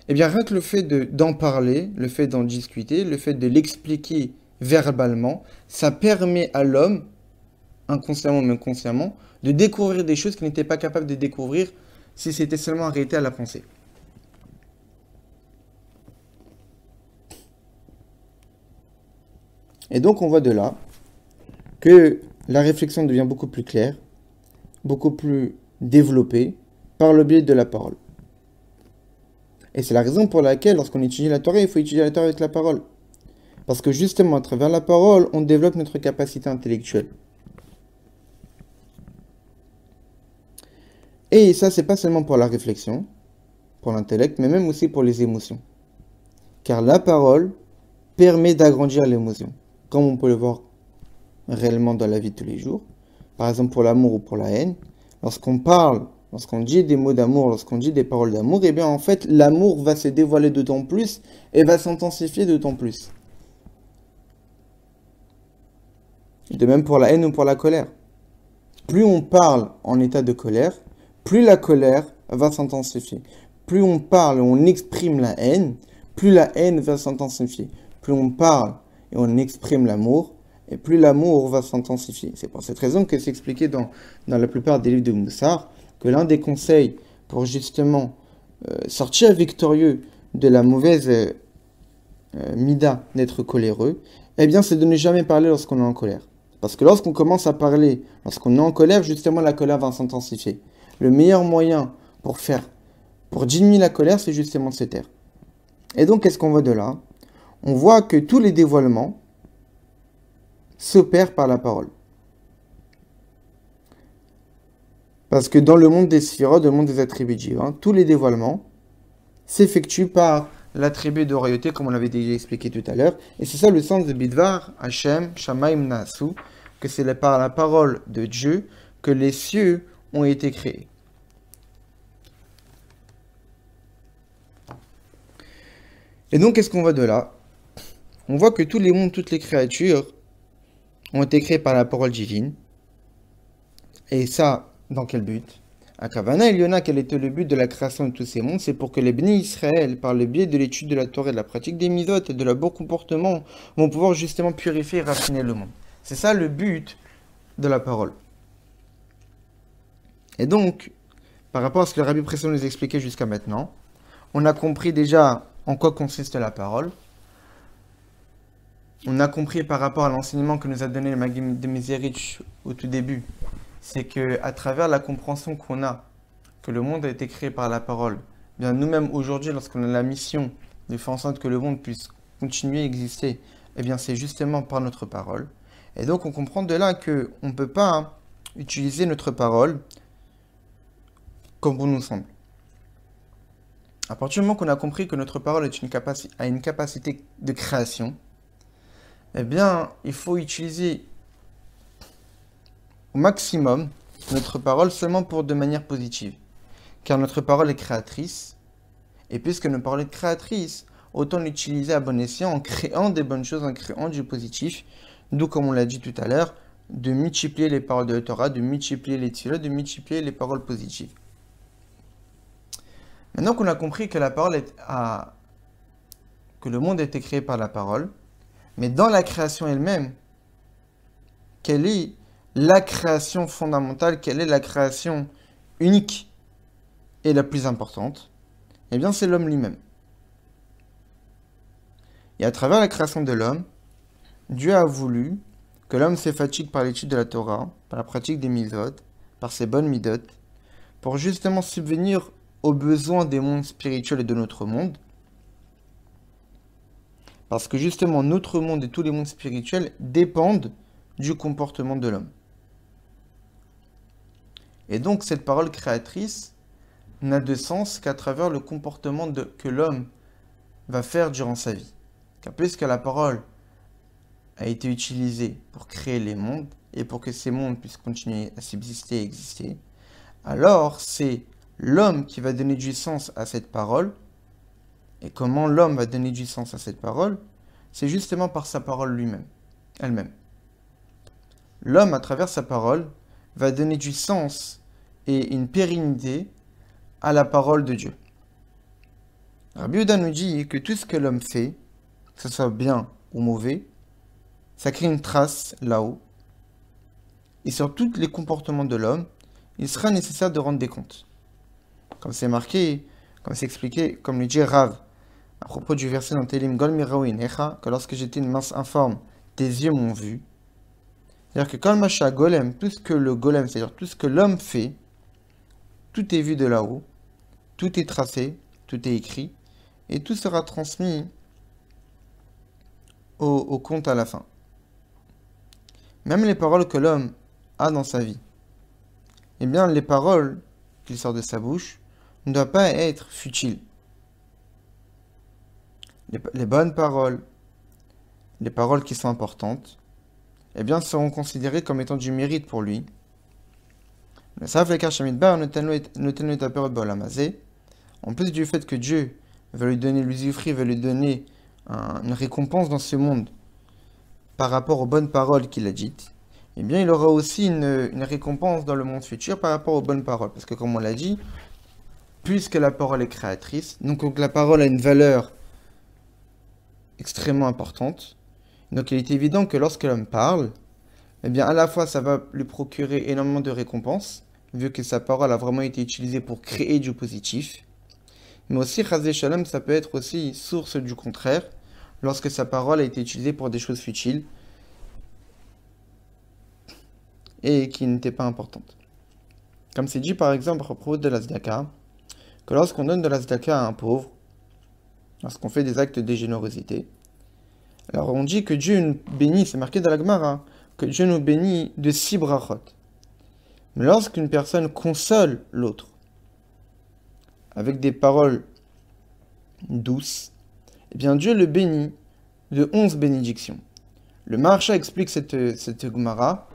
eh bien, rien que le fait d'en parler, le fait d'en discuter, le fait de l'expliquer verbalement, ça permet à l'homme, inconsciemment ou inconsciemment, de découvrir des choses qu'il n'était pas capable de découvrir si c'était seulement arrêté à la pensée. Et donc, on voit de là que la réflexion devient beaucoup plus claire, beaucoup plus développée par le biais de la parole. Et c'est la raison pour laquelle, lorsqu'on étudie la Torah, il faut étudier la Torah avec la parole. Parce que justement, à travers la parole, on développe notre capacité intellectuelle. Et ça, c'est pas seulement pour la réflexion, pour l'intellect, mais même aussi pour les émotions. Car la parole permet d'agrandir l'émotion, comme on peut le voir réellement dans la vie de tous les jours. Par exemple, pour l'amour ou pour la haine, lorsqu'on parle, lorsqu'on dit des mots d'amour, lorsqu'on dit des paroles d'amour, eh bien, en fait, l'amour va se dévoiler d'autant plus et va s'intensifier d'autant plus. De même pour la haine ou pour la colère. Plus on parle en état de colère, plus la colère va s'intensifier. Plus on parle et on exprime la haine, plus la haine va s'intensifier. Plus on parle et on exprime l'amour, et plus l'amour va s'intensifier. C'est pour cette raison que c'est expliqué dans la plupart des livres de Moussar, que l'un des conseils pour justement sortir victorieux de la mauvaise mida d'être coléreux, eh bien c'est de ne jamais parler lorsqu'on est en colère. Parce que lorsqu'on commence à parler, lorsqu'on est en colère, justement la colère va s'intensifier. Le meilleur moyen pour diminuer la colère, c'est justement de se taire. Et donc, qu'est-ce qu'on voit de là? On voit que tous les dévoilements s'opèrent par la parole. Parce que dans le monde des sphirotes, dans le monde des attributs divins, tous les dévoilements s'effectuent par l'attribut de royauté, comme on l'avait déjà expliqué tout à l'heure. Et c'est ça le sens de Bidvar, Hashem, Shamaim, Naasu, que c'est par la parole de Dieu que les cieux ont été créés. Et donc, qu'est-ce qu'on voit de là? On voit que tous les mondes, toutes les créatures ont été créées par la parole divine. Et ça, dans quel but? À Kavana, il y en a quel était le but de la création de tous ces mondes? C'est pour que les bénis Israël, par le biais de l'étude de la Torah et de la pratique des mitzvot et de leur bon comportement, vont pouvoir justement purifier et raffiner le monde. C'est ça le but de la parole. Et donc, par rapport à ce que le Rabbi Presson nous expliquait jusqu'à maintenant, on a compris déjà en quoi consiste la parole. On a compris par rapport à l'enseignement que nous a donné le Maggid de Mezerich au tout début, c'est que à travers la compréhension qu'on a que le monde a été créé par la parole, bien nous-mêmes aujourd'hui, lorsqu'on a la mission de faire en sorte que le monde puisse continuer à exister, eh bien c'est justement par notre parole. Et donc on comprend de là que on ne peut pas utiliser notre parole comme bon nous semble. À partir du moment qu'on a compris que notre parole a une capacité de création, eh bien, il faut utiliser au maximum notre parole seulement pour de manière positive. Car notre parole est créatrice, Et puisque nos paroles sont créatrices, autant l'utiliser à bon escient en créant des bonnes choses, en créant du positif. D'où, comme on l'a dit tout à l'heure, de multiplier les paroles de la Torah, de multiplier les tefilot, de multiplier les paroles positives. Maintenant qu'on a compris que que le monde a été créé par la parole, mais dans la création elle-même, quelle est la création fondamentale, quelle est la création unique et la plus importante? Eh bien, c'est l'homme lui-même. Et à travers la création de l'homme, Dieu a voulu que l'homme se fatigue par l'étude de la Torah, par la pratique des mitzvot, par ses bonnes midot, pour justement subvenir aux besoins des mondes spirituels et de notre monde. Parce que justement, notre monde et tous les mondes spirituels dépendent du comportement de l'homme. Et donc, cette parole créatrice n'a de sens qu'à travers le comportement que l'homme va faire durant sa vie. Car puisque la parole a été utilisée pour créer les mondes, et pour que ces mondes puissent continuer à subsister et exister, alors c'est l'homme qui va donner du sens à cette parole. Et comment l'homme va donner du sens à cette parole? C'est justement par sa parole lui-même, elle-même. L'homme, à travers sa parole, va donner du sens et une pérennité à la parole de Dieu. Rabbi Yehuda nous dit que tout ce que l'homme fait, que ce soit bien ou mauvais, ça crée une trace là-haut. Et sur tous les comportements de l'homme, il sera nécessaire de rendre des comptes. Comme c'est marqué, comme c'est expliqué, comme le dit Rav, à propos du verset dans Télim, Gol miraou inecha, que lorsque j'étais une masse informe, tes yeux m'ont vu. C'est-à-dire que quand le macha golem, tout ce que le golem, c'est-à-dire tout ce que l'homme fait, tout est vu de là-haut, tout est tracé, tout est écrit, et tout sera transmis au compte à la fin. Même les paroles que l'homme a dans sa vie, eh bien les paroles qu'il sort de sa bouche ne doivent pas être futiles. Les bonnes paroles, les paroles qui sont importantes, eh bien seront considérées comme étant du mérite pour lui. En plus du fait que Dieu veut lui donner l'usufruit, veut lui donner une récompense dans ce monde par rapport aux bonnes paroles qu'il a dites, eh bien il aura aussi une récompense dans le monde futur par rapport aux bonnes paroles. Parce que comme on l'a dit, puisque la parole est créatrice, donc la parole a une valeur extrêmement importante, donc il est évident que lorsque l'homme parle, eh bien à la fois ça va lui procurer énormément de récompenses, vu que sa parole a vraiment été utilisée pour créer du positif, mais aussi, Chazé Shalom, ça peut être aussi source du contraire, lorsque sa parole a été utilisée pour des choses futiles et qui n'étaient pas importantes. Comme c'est dit par exemple à propos de la tzedaka, que lorsqu'on donne de la tzedaka à un pauvre, lorsqu'on fait des actes de générosité, alors on dit que Dieu nous bénit, c'est marqué dans la Gemara, que Dieu nous bénit de 6 brachot. Mais lorsqu'une personne console l'autre, avec des paroles douces, eh bien Dieu le bénit de 11 bénédictions. Le Maharsha explique cette Gemara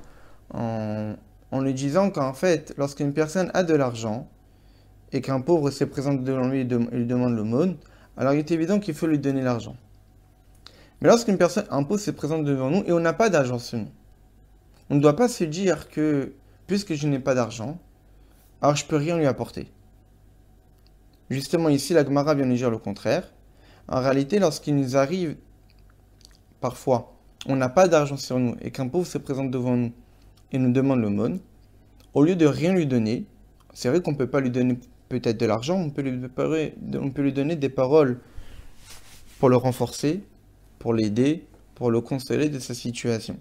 en lui disant qu'en fait, lorsqu'une personne a de l'argent et qu'un pauvre se présente devant lui et lui demande l'aumône, alors il est évident qu'il faut lui donner l'argent. Mais un pauvre se présente devant nous et on n'a pas d'argent sur nous, on ne doit pas se dire que puisque je n'ai pas d'argent, alors je ne peux rien lui apporter. Justement ici, la Gemara vient nous dire le contraire. En réalité, lorsqu'il nous arrive, parfois, on n'a pas d'argent sur nous et qu'un pauvre se présente devant nous et nous demande l'aumône, au lieu de rien lui donner, c'est vrai qu'on ne peut pas lui donner peut-être de l'argent, on peut lui donner des paroles pour le renforcer, pour l'aider, pour le consoler de sa situation.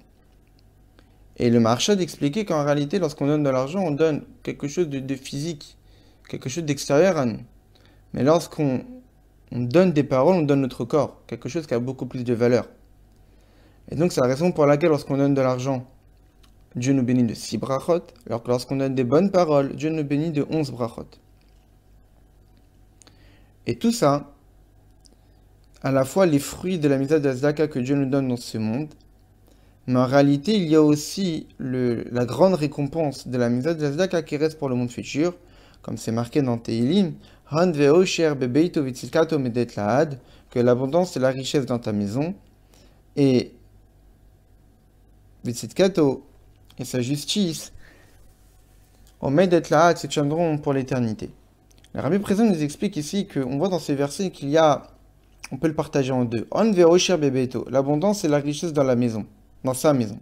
Et le Maharsha d'expliquer qu'en réalité, lorsqu'on donne de l'argent, on donne quelque chose de physique, quelque chose d'extérieur à nous. Mais lorsqu'on donne des paroles, on donne notre corps, quelque chose qui a beaucoup plus de valeur. Et donc c'est la raison pour laquelle lorsqu'on donne de l'argent, Dieu nous bénit de 6 brachot, alors que lorsqu'on donne des bonnes paroles, Dieu nous bénit de 11 brachot. Et tout ça, à la fois les fruits de la mitzvah de la tzedaka que Dieu nous donne dans ce monde, mais en réalité, il y a aussi la grande récompense de la mitzvah de la tzedaka qui reste pour le monde futur, comme c'est marqué dans Tehilim, Han ve'osher bebeito v'tzidkato medet la'ad, que l'abondance et la richesse dans ta maison, et v'tzidkato, et sa justice, au medet la'ad, se tiendront pour l'éternité. Le Rabbi présent nous explique ici qu'on voit dans ces versets qu'il y a, on peut le partager en deux. Han ve'osher bebeito, l'abondance et la richesse dans la maison, dans sa maison.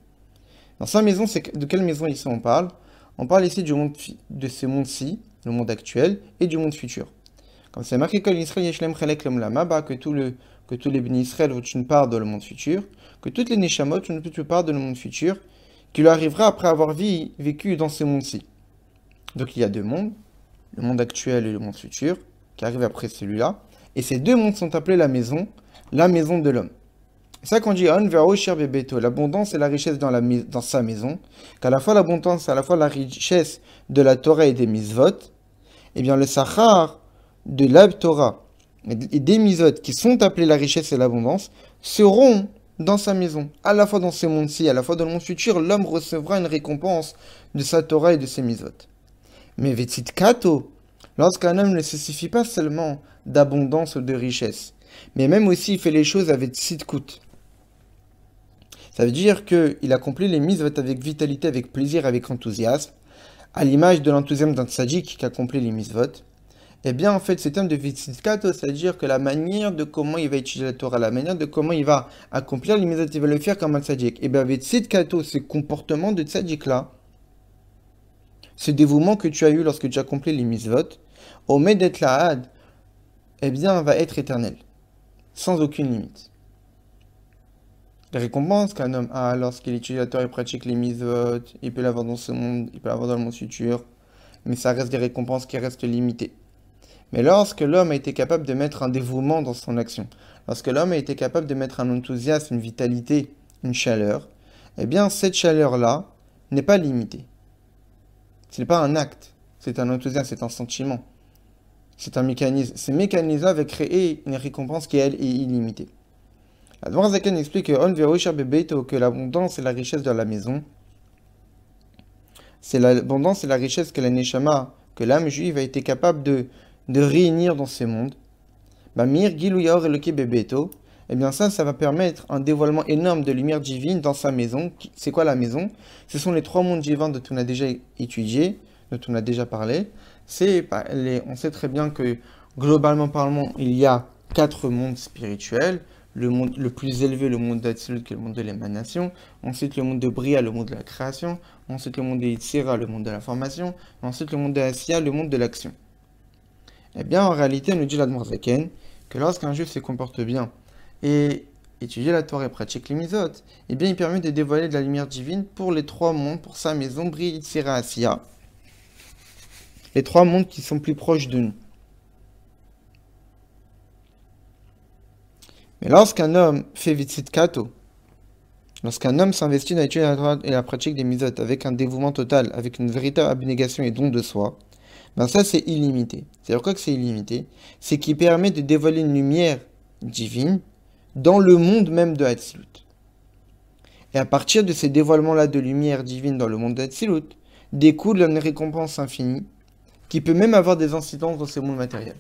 Dans sa maison, c'est de quelle maison ici on parle? On parle ici du monde, de ce monde-ci, le monde actuel, et du monde futur. Comme c'est marqué que tous les bénis Israël ont une part dans le monde futur, que toutes les Neshamot ont une part dans le monde futur, qui lui arrivera après avoir vécu dans ce monde-ci. Donc il y a deux mondes, le monde actuel et le monde futur, qui arrivent après celui-là, et ces deux mondes sont appelés la maison de l'homme. C'est ça qu'on dit l'abondance et la richesse dans sa maison, qu'à la fois l'abondance et à la fois la richesse de la Torah et des mitzvot, et bien le sachar de la Torah et des mitzvot qui sont appelés la richesse et l'abondance seront dans sa maison. À la fois dans ce monde-ci, à la fois dans le monde futur, l'homme recevra une récompense de sa Torah et de ses mitzvot. Mais vetzidkato, lorsqu'un homme ne se suffit pas seulement d'abondance ou de richesse, mais même aussi il fait les choses avec tzidkut. Ça veut dire qu'il accomplit les mitzvot avec vitalité, avec plaisir, avec enthousiasme, à l'image de l'enthousiasme d'un tzaddik qui accomplit les mitzvot. Eh bien, en fait, ce terme de vitzidkato, c'est-à-dire que la manière de comment il va étudier la Torah, la manière de comment il va accomplir les mitzvot, il va le faire comme un tzaddik. Eh bien, vitzidkato, ce comportement de tzaddik-là, ce dévouement que tu as eu lorsque tu as accompli les mitzvot, au medet la'ad, eh bien, va être éternel, sans aucune limite. Les récompenses qu'un homme a lorsqu'il étudie la Torah et pratique les mitzvot, il peut l'avoir dans ce monde, il peut l'avoir dans le monde futur, mais ça reste des récompenses qui restent limitées. Mais lorsque l'homme a été capable de mettre un dévouement dans son action, lorsque l'homme a été capable de mettre un enthousiasme, une vitalité, une chaleur, eh bien cette chaleur-là n'est pas limitée. Ce n'est pas un acte, c'est un enthousiasme, c'est un sentiment. C'est un mécanisme. Ce mécanisme-là va créer une récompense qui, elle, est illimitée. La Dvar Zaken explique que l'abondance et la richesse de la maison, c'est l'abondance et la richesse que la Neshama, que l'âme juive a été capable de réunir dans ce monde. Eh bien ça va permettre un dévoilement énorme de lumière divine dans sa maison. C'est quoi la maison? Ce sont les trois mondes divins dont on a déjà étudié, dont on a déjà parlé. On sait très bien que globalement parlant, il y a 4 mondes spirituels. Le monde le plus élevé, le monde d'Atsilut, qui est le monde de l'émanation. Ensuite, le monde de Bria, le monde de la création. Ensuite, le monde de Yitzhira, le monde de la formation. Ensuite, le monde de Asiya, le monde de l'action. Eh bien, en réalité, nous dit l'Admor Zaken que lorsqu'un juif se comporte bien et étudie la Torah et pratique les mitzvot, eh bien, il permet de dévoiler de la lumière divine pour les 3 mondes, pour sa maison, Bria, Yitzhira, Asiya. Les 3 mondes qui sont plus proches de nous. Mais lorsqu'un homme fait vitzidkato, lorsqu'un homme s'investit dans l'étude et la pratique des mitzvot avec un dévouement total, avec une véritable abnégation et don de soi, ben ça c'est illimité. C'est-à-dire quoi que c'est illimité? C'est qu'il permet de dévoiler une lumière divine dans le monde même de Hatzilut. Et à partir de ces dévoilements-là de lumière divine dans le monde de Hatzilut, découle une récompense infinie qui peut même avoir des incidences dans ce monde matériel.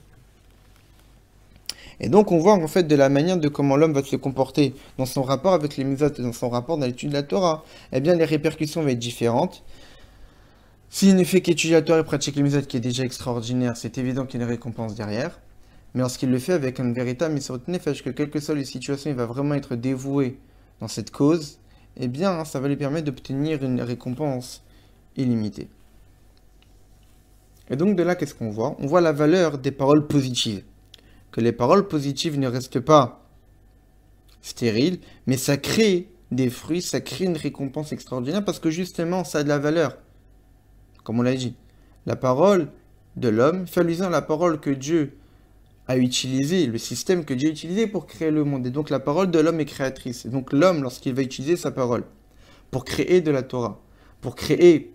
Et donc on voit en fait de la manière de comment l'homme va se comporter dans son rapport avec les mitzvot, dans son rapport dans l'étude de la Torah, eh bien les répercussions vont être différentes. S'il ne fait qu'étudier la Torah et pratique les mitzvot, qui est déjà extraordinaire, c'est évident qu'il y a une récompense derrière. Mais lorsqu'il le fait avec un véritable misérot nefesh, que quelle que soit les situations, il va vraiment être dévoué dans cette cause, eh bien ça va lui permettre d'obtenir une récompense illimitée. Et donc de là, qu'est-ce qu'on voit? On voit la valeur des paroles positives. Que les paroles positives ne restent pas stériles, mais ça crée des fruits, ça crée une récompense extraordinaire parce que justement, ça a de la valeur. Comme on l'a dit, la parole de l'homme, fait la parole que Dieu a utilisée, le système que Dieu a utilisé pour créer le monde. Et donc la parole de l'homme est créatrice. Et donc l'homme, lorsqu'il va utiliser sa parole pour créer de la Torah, pour créer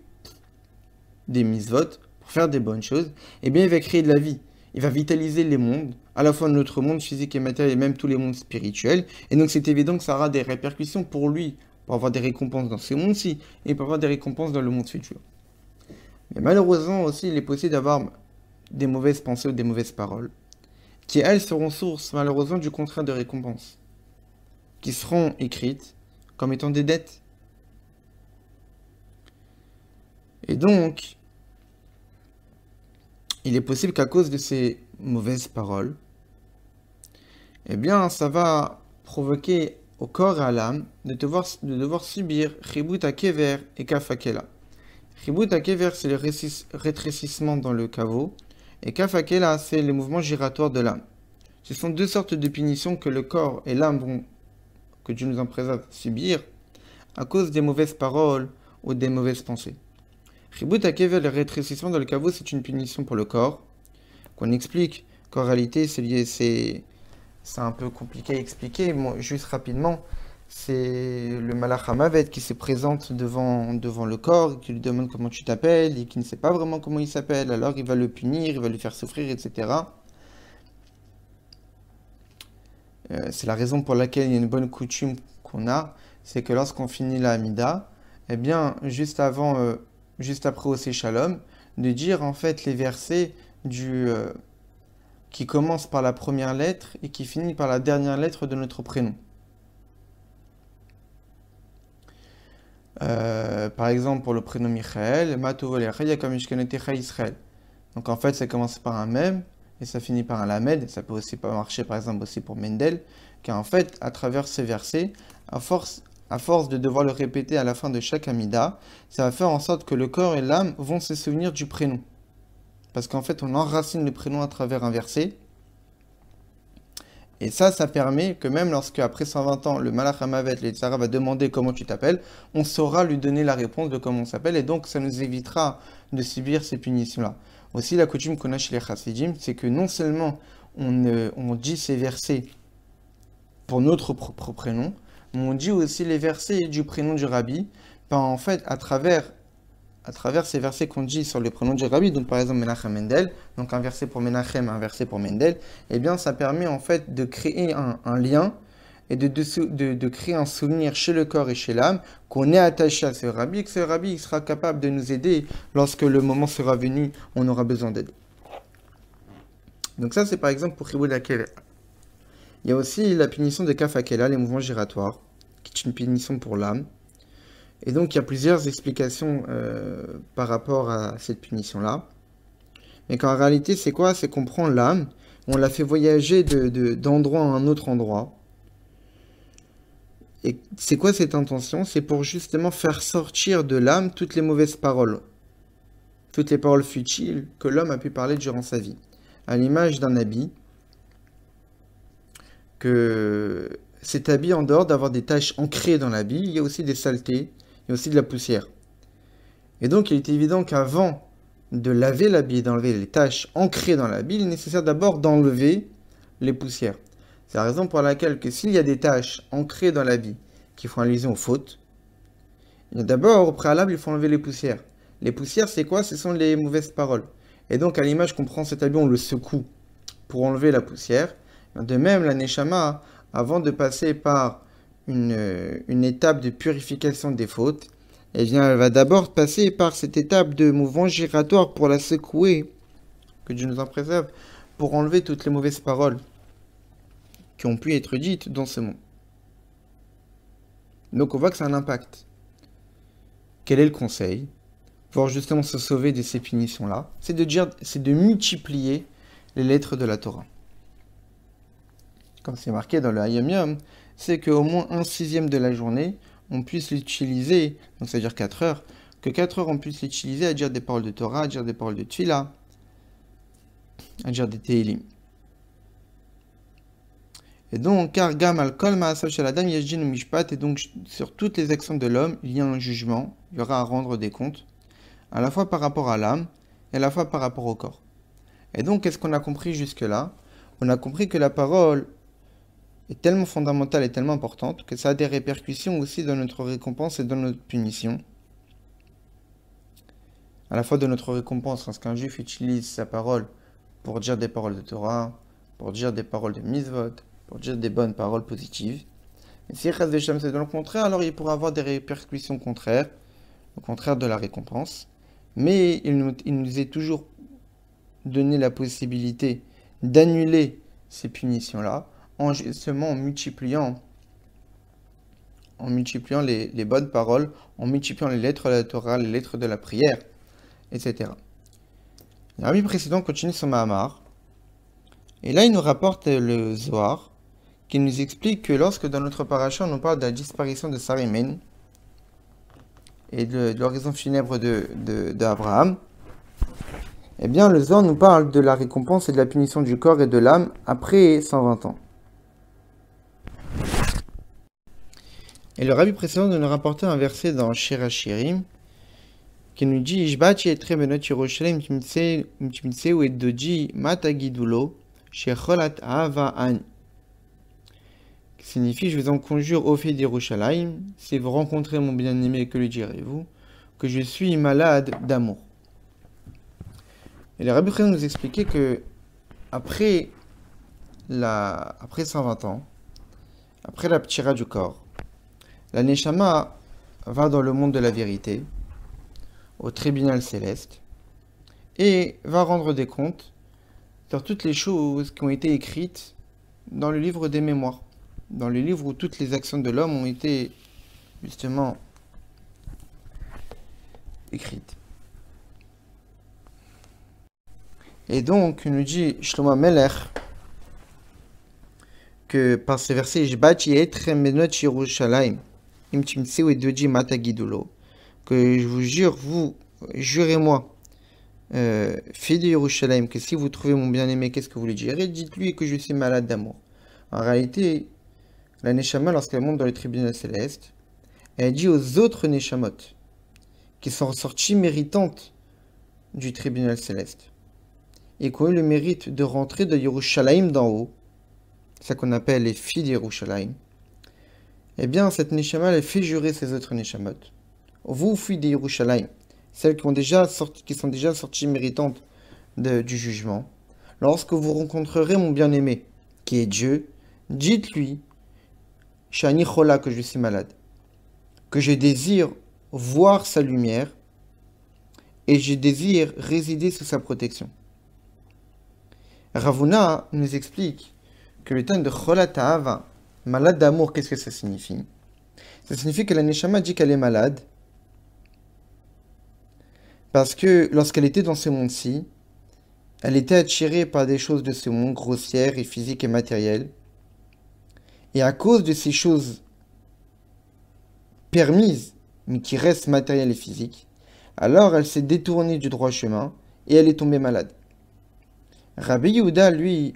des mitzvot, pour faire des bonnes choses, eh bien il va créer de la vie. Il va vitaliser les mondes, à la fois notre monde physique et matériel, et même tous les mondes spirituels. Et donc c'est évident que ça aura des répercussions pour lui, pour avoir des récompenses dans ce monde-ci, et pour avoir des récompenses dans le monde futur. Mais malheureusement aussi, il est possible d'avoir des mauvaises pensées ou des mauvaises paroles, qui elles seront source malheureusement du contraire de récompense, qui seront écrites comme étant des dettes. Et donc, il est possible qu'à cause de ces mauvaises paroles, eh bien, ça va provoquer au corps et à l'âme de devoir subir Chibut HaKever et Kaf HaKela. Chibut HaKever, c'est le rétrécissement dans le caveau, et Kaf HaKela, c'est le mouvement giratoire de l'âme. Ce sont deux sortes de punitions que le corps et l'âme vont, que Dieu nous en préserve, subir à cause des mauvaises paroles ou des mauvaises pensées. Chibut HaKever, le rétrécissement dans le caveau, c'est une punition pour le corps, qu'on explique qu'en réalité, c'est un peu compliqué à expliquer. Juste rapidement, c'est le Malach HaMavet qui se présente devant le corps, et qui lui demande comment tu t'appelles, et qui ne sait pas vraiment comment il s'appelle. Alors il va le punir, il va lui faire souffrir, etc. C'est la raison pour laquelle il y a une bonne coutume qu'on a, c'est que lorsqu'on finit la Hamida, eh bien, juste après au Shalom, de dire en fait les versets qui commencent par la première lettre et qui finit par la dernière lettre de notre prénom. Par exemple, pour le prénom Michael, Israël. Donc en fait, ça commence par un mem et ça finit par un lamed. Ça peut aussi pas marcher, par exemple, aussi pour Mendel, car en fait, à travers ces versets, à force de devoir le répéter à la fin de chaque Amida, ça va faire en sorte que le corps et l'âme vont se souvenir du prénom. Parce qu'en fait, on enracine le prénom à travers un verset. Et ça permet que même lorsque, après 120 ans, le Malach HaMavet, le Tzara, va demander comment tu t'appelles, on saura lui donner la réponse de comment on s'appelle, et donc ça nous évitera de subir ces punitions-là. Aussi, la coutume qu'on a chez les Chassidim, c'est que non seulement on dit ces versets pour notre propre prénom, mais on dit aussi les versets du prénom du Rabbi, en fait, à travers ces versets qu'on dit sur le prénom du Rabbi, donc par exemple Menachem Mendel, donc un verset pour Menachem, un verset pour Mendel, eh bien ça permet en fait de créer un lien et de créer un souvenir chez le corps et chez l'âme qu'on est attaché à ce Rabbi, que ce Rabbi il sera capable de nous aider lorsque le moment sera venu, on aura besoin d'aide. Donc ça c'est par exemple pour Chibut HaKever. Il y a aussi la punition de Kaf HaKela, les mouvements giratoires, qui est une punition pour l'âme. Et donc, il y a plusieurs explications par rapport à cette punition-là. Mais qu'en réalité, c'est quoi? C'est qu'on prend l'âme, on la fait voyager d'endroit à un autre endroit. Et c'est quoi cette intention? C'est pour justement faire sortir de l'âme toutes les mauvaises paroles. Toutes les paroles futiles que l'homme a pu parler durant sa vie. À l'image d'un habit, que cet habit, en dehors d'avoir des taches ancrées dans l'habit, il y a aussi des saletés, il y a aussi de la poussière. Et donc, il est évident qu'avant de laver l'habit et d'enlever les taches ancrées dans l'habit, il est nécessaire d'abord d'enlever les poussières. C'est la raison pour laquelle que s'il y a des taches ancrées dans l'habit qui font allusion aux fautes, d'abord, au préalable, il faut enlever les poussières. Les poussières, c'est quoi? Ce sont les mauvaises paroles. Et donc, à l'image qu'on prend cet habit, on le secoue pour enlever la poussière. De même, la Neshama, avant de passer par une étape de purification des fautes, eh bien, elle va d'abord passer par cette étape de mouvement giratoire pour la secouer, que Dieu nous en préserve, pour enlever toutes les mauvaises paroles qui ont pu être dites dans ce monde. Donc, on voit que c'est un impact. Quel est le conseil pour justement se sauver de ces punitions-là? C'est de multiplier les lettres de la Torah. Comme c'est marqué dans le Hayom Yom, c'est qu'au moins 1/6 de la journée, on puisse l'utiliser, donc c'est-à-dire 4 heures, que 4 heures on puisse l'utiliser à dire des paroles de Torah, à dire des paroles de Tfila, à dire des Tehillim. Et donc, car Gam al Kol Ma'asav Shel Adam Yeshdin Mishpat, et donc sur toutes les actions de l'homme, il y a un jugement, il y aura à rendre des comptes, à la fois par rapport à l'âme et à la fois par rapport au corps. Et donc, qu'est-ce qu'on a compris jusque-là? On a compris que la parole est tellement fondamentale et tellement importante que ça a des répercussions aussi dans notre récompense et dans notre punition. À la fois de notre récompense, lorsqu'un juif utilise sa parole pour dire des paroles de Torah, pour dire des paroles de mitzvot, pour dire des bonnes paroles positives. Et si Chas V'Shalom c'est dans le contraire, alors il pourra avoir des répercussions contraires, au contraire de la récompense. Mais il nous est toujours donné la possibilité d'annuler ces punitions-là en justement en multipliant les bonnes paroles, en multipliant les lettres de la Torah, les lettres de la prière, etc. Le rabbi précédent continue son Mahamar, et là il nous rapporte le Zohar, qui nous explique que lorsque dans notre paracha on nous parle de la disparition de Sarimène et de l'horizon funèbre d'Abraham, eh bien le Zohar nous parle de la récompense et de la punition du corps et de l'âme après 120 ans. Et le rabbi précédent nous rapportait un verset dans Shir HaShirim qui nous dit Ishbati etre benot Yerushalem timtseu et doji matagidulo shecholat ahava an. Qui signifie, je vous en conjure au fils d'Yerushalayim, si vous rencontrez mon bien-aimé, que lui direz-vous, que je suis malade d'amour. Et le rabbi précédent nous expliquait que après 120 ans, après la ptira du corps, la Neshama va dans le monde de la vérité, au tribunal céleste, et va rendre des comptes sur toutes les choses qui ont été écrites dans le livre des mémoires, dans le livre où toutes les actions de l'homme ont été justement écrites. Et donc, il nous dit Shlomo Melech que par ces versets, que je vous jure, vous, jurez-moi, fille de Yerushalayim, que si vous trouvez mon bien-aimé, qu'est-ce que vous lui direz? Dites-lui que je suis malade d'amour. En réalité, la Neshama, lorsqu'elle monte dans les tribunaux célestes, elle dit aux autres Neshamot, qui sont ressorties méritantes du tribunal céleste, et qui ont eu le mérite de rentrer de Yerushalayim d'en haut, c'est ça qu'on appelle les filles d'Yerushalayim, eh bien, cette Neshama, elle fait jurer ces autres Neshamot. Vous, filles d'Yerushalayim, celles qui sont déjà sorties méritantes du jugement, lorsque vous rencontrerez mon bien-aimé, qui est Dieu, dites-lui, Shani Chola, que je suis malade, que je désire voir sa lumière et je désire résider sous sa protection. Ravuna nous explique que le terme de Chola Ta'ava, malade d'amour, qu'est-ce que ça signifie? Ça signifie que la Neshama dit qu'elle est malade parce que lorsqu'elle était dans ce monde-ci, elle était attirée par des choses de ce monde, grossières et physiques et matérielles. Et à cause de ces choses permises, mais qui restent matérielles et physiques, alors elle s'est détournée du droit chemin et elle est tombée malade. Rabbi Yehuda, lui,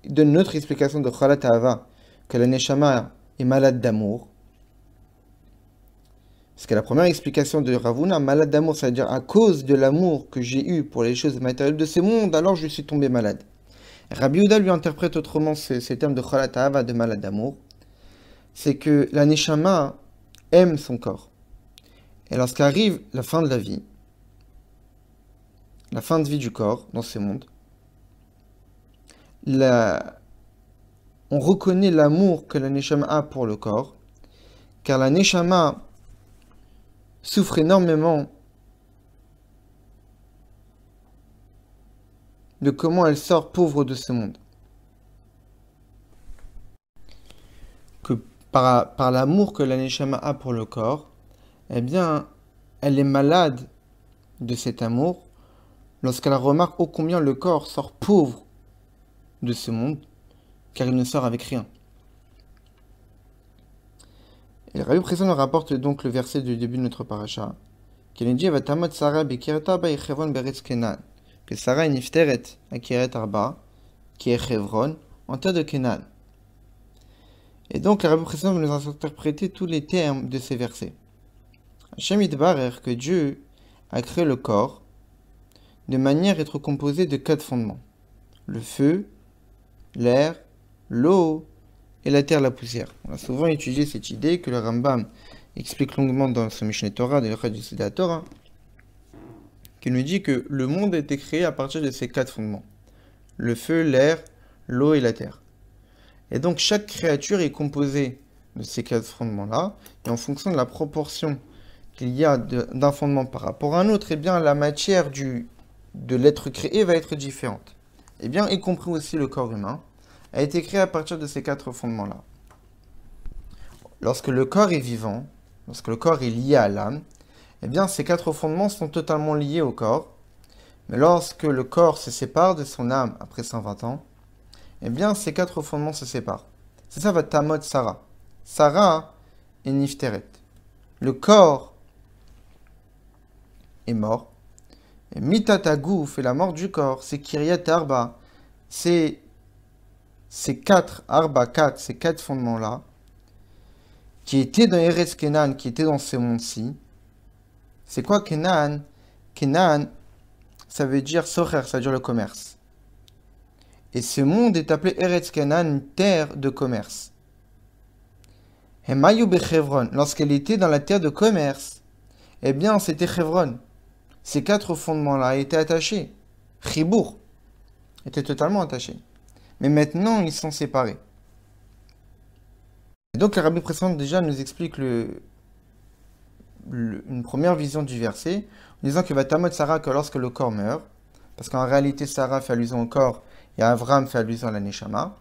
donne une autre explication de Cholat Ahava, que la Neshama est malade d'amour. Parce que la première explication de Ravuna, malade d'amour, ça veut dire à cause de l'amour que j'ai eu pour les choses matérielles de ce monde, alors je suis tombé malade. Rabbi Yehuda lui interprète autrement ces termes de Cholat Ahava, de malade d'amour. C'est que la Neshama aime son corps. Et lorsqu'arrive la fin de la vie, la fin de vie du corps dans ce monde, on reconnaît l'amour que la Neshama a pour le corps, car la Neshama souffre énormément de comment elle sort pauvre de ce monde. Que par l'amour que la Neshama a pour le corps, eh bien, elle est malade de cet amour lorsqu'elle remarque ô combien le corps sort pauvre de ce monde, car il ne sort avec rien. Et le Rabbi précédent nous rapporte donc le verset du début de notre paracha, qui nous dit que Sarah est nifteret à Kiryat Arba, qui est Chevron, en terre de Kenan. Et donc le Rabbi précédent nous a interprété tous les termes de ces versets. Hashem Yitbarer, que Dieu a créé le corps de manière à être composé de 4 fondements: le feu, l'air, l'eau et la terre, la poussière. On a souvent étudié cette idée que le Rambam explique longuement dans son Mishneh Torah, de la Torah, qui nous dit que le monde a été créé à partir de ces 4 fondements: le feu, l'air, l'eau et la terre. Et donc chaque créature est composée de ces 4 fondements-là, et en fonction de la proportion qu'il y a d'un fondement par rapport à un autre, eh bien la matière du de l'être créé va être différente. Eh bien, y compris aussi le corps humain, a été créé à partir de ces quatre fondements-là. Lorsque le corps est vivant, lorsque le corps est lié à l'âme, eh bien, ces quatre fondements sont totalement liés au corps. Mais lorsque le corps se sépare de son âme après 120 ans, eh bien, ces quatre fondements se séparent. C'est ça votre Tamot Sarah. Sarah est Nifteret. Le corps est mort. Et Mitatagouf est la mort du corps. C'est Kiryat Arba. C'est ces quatre, Arba 4, ces quatre fondements-là, qui étaient dans Eretz Kenan, qui étaient dans ce monde-ci. C'est quoi Kenan? Kenan, ça veut dire Socher, ça veut dire le commerce. Et ce monde est appelé Eretz Kenan, une terre de commerce. Hemayu Bechevron, lorsqu'elle était dans la terre de commerce, eh bien c'était Chevron. Ces quatre fondements-là étaient attachés. Chibour était totalement attaché. Mais maintenant, ils sont séparés. Et donc, le rabbi précédent déjà nous explique une première vision du verset, en disant que va Tamot Sarah que lorsque le corps meurt, parce qu'en réalité, Sarah fait allusion au corps et Avram fait allusion à la Neshama.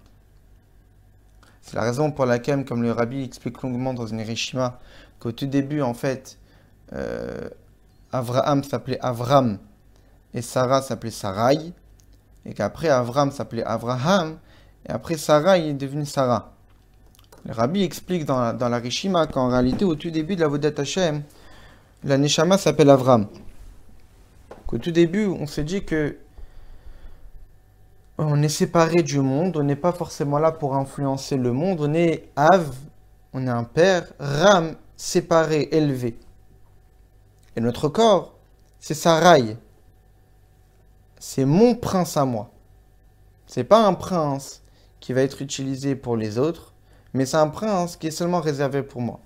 C'est la raison pour laquelle, comme le rabbi explique longuement dans une Erishima, qu'au tout début, en fait, Avraham s'appelait Avram et Sarah s'appelait Sarai, et qu'après Avram s'appelait Avraham, et après Sarai est devenue Sarah. Le rabbi explique dans la Rishima qu'en réalité, au tout début de la Vodat Hashem, la Neshama s'appelle Avram. Qu'au tout début, on s'est dit que on est séparé du monde, on n'est pas forcément là pour influencer le monde, on est Av, on est un père, Ram, séparé, élevé. Et notre corps, c'est Sarai. C'est mon prince à moi. C'est pas un prince qui va être utilisé pour les autres, mais c'est un prince qui est seulement réservé pour moi.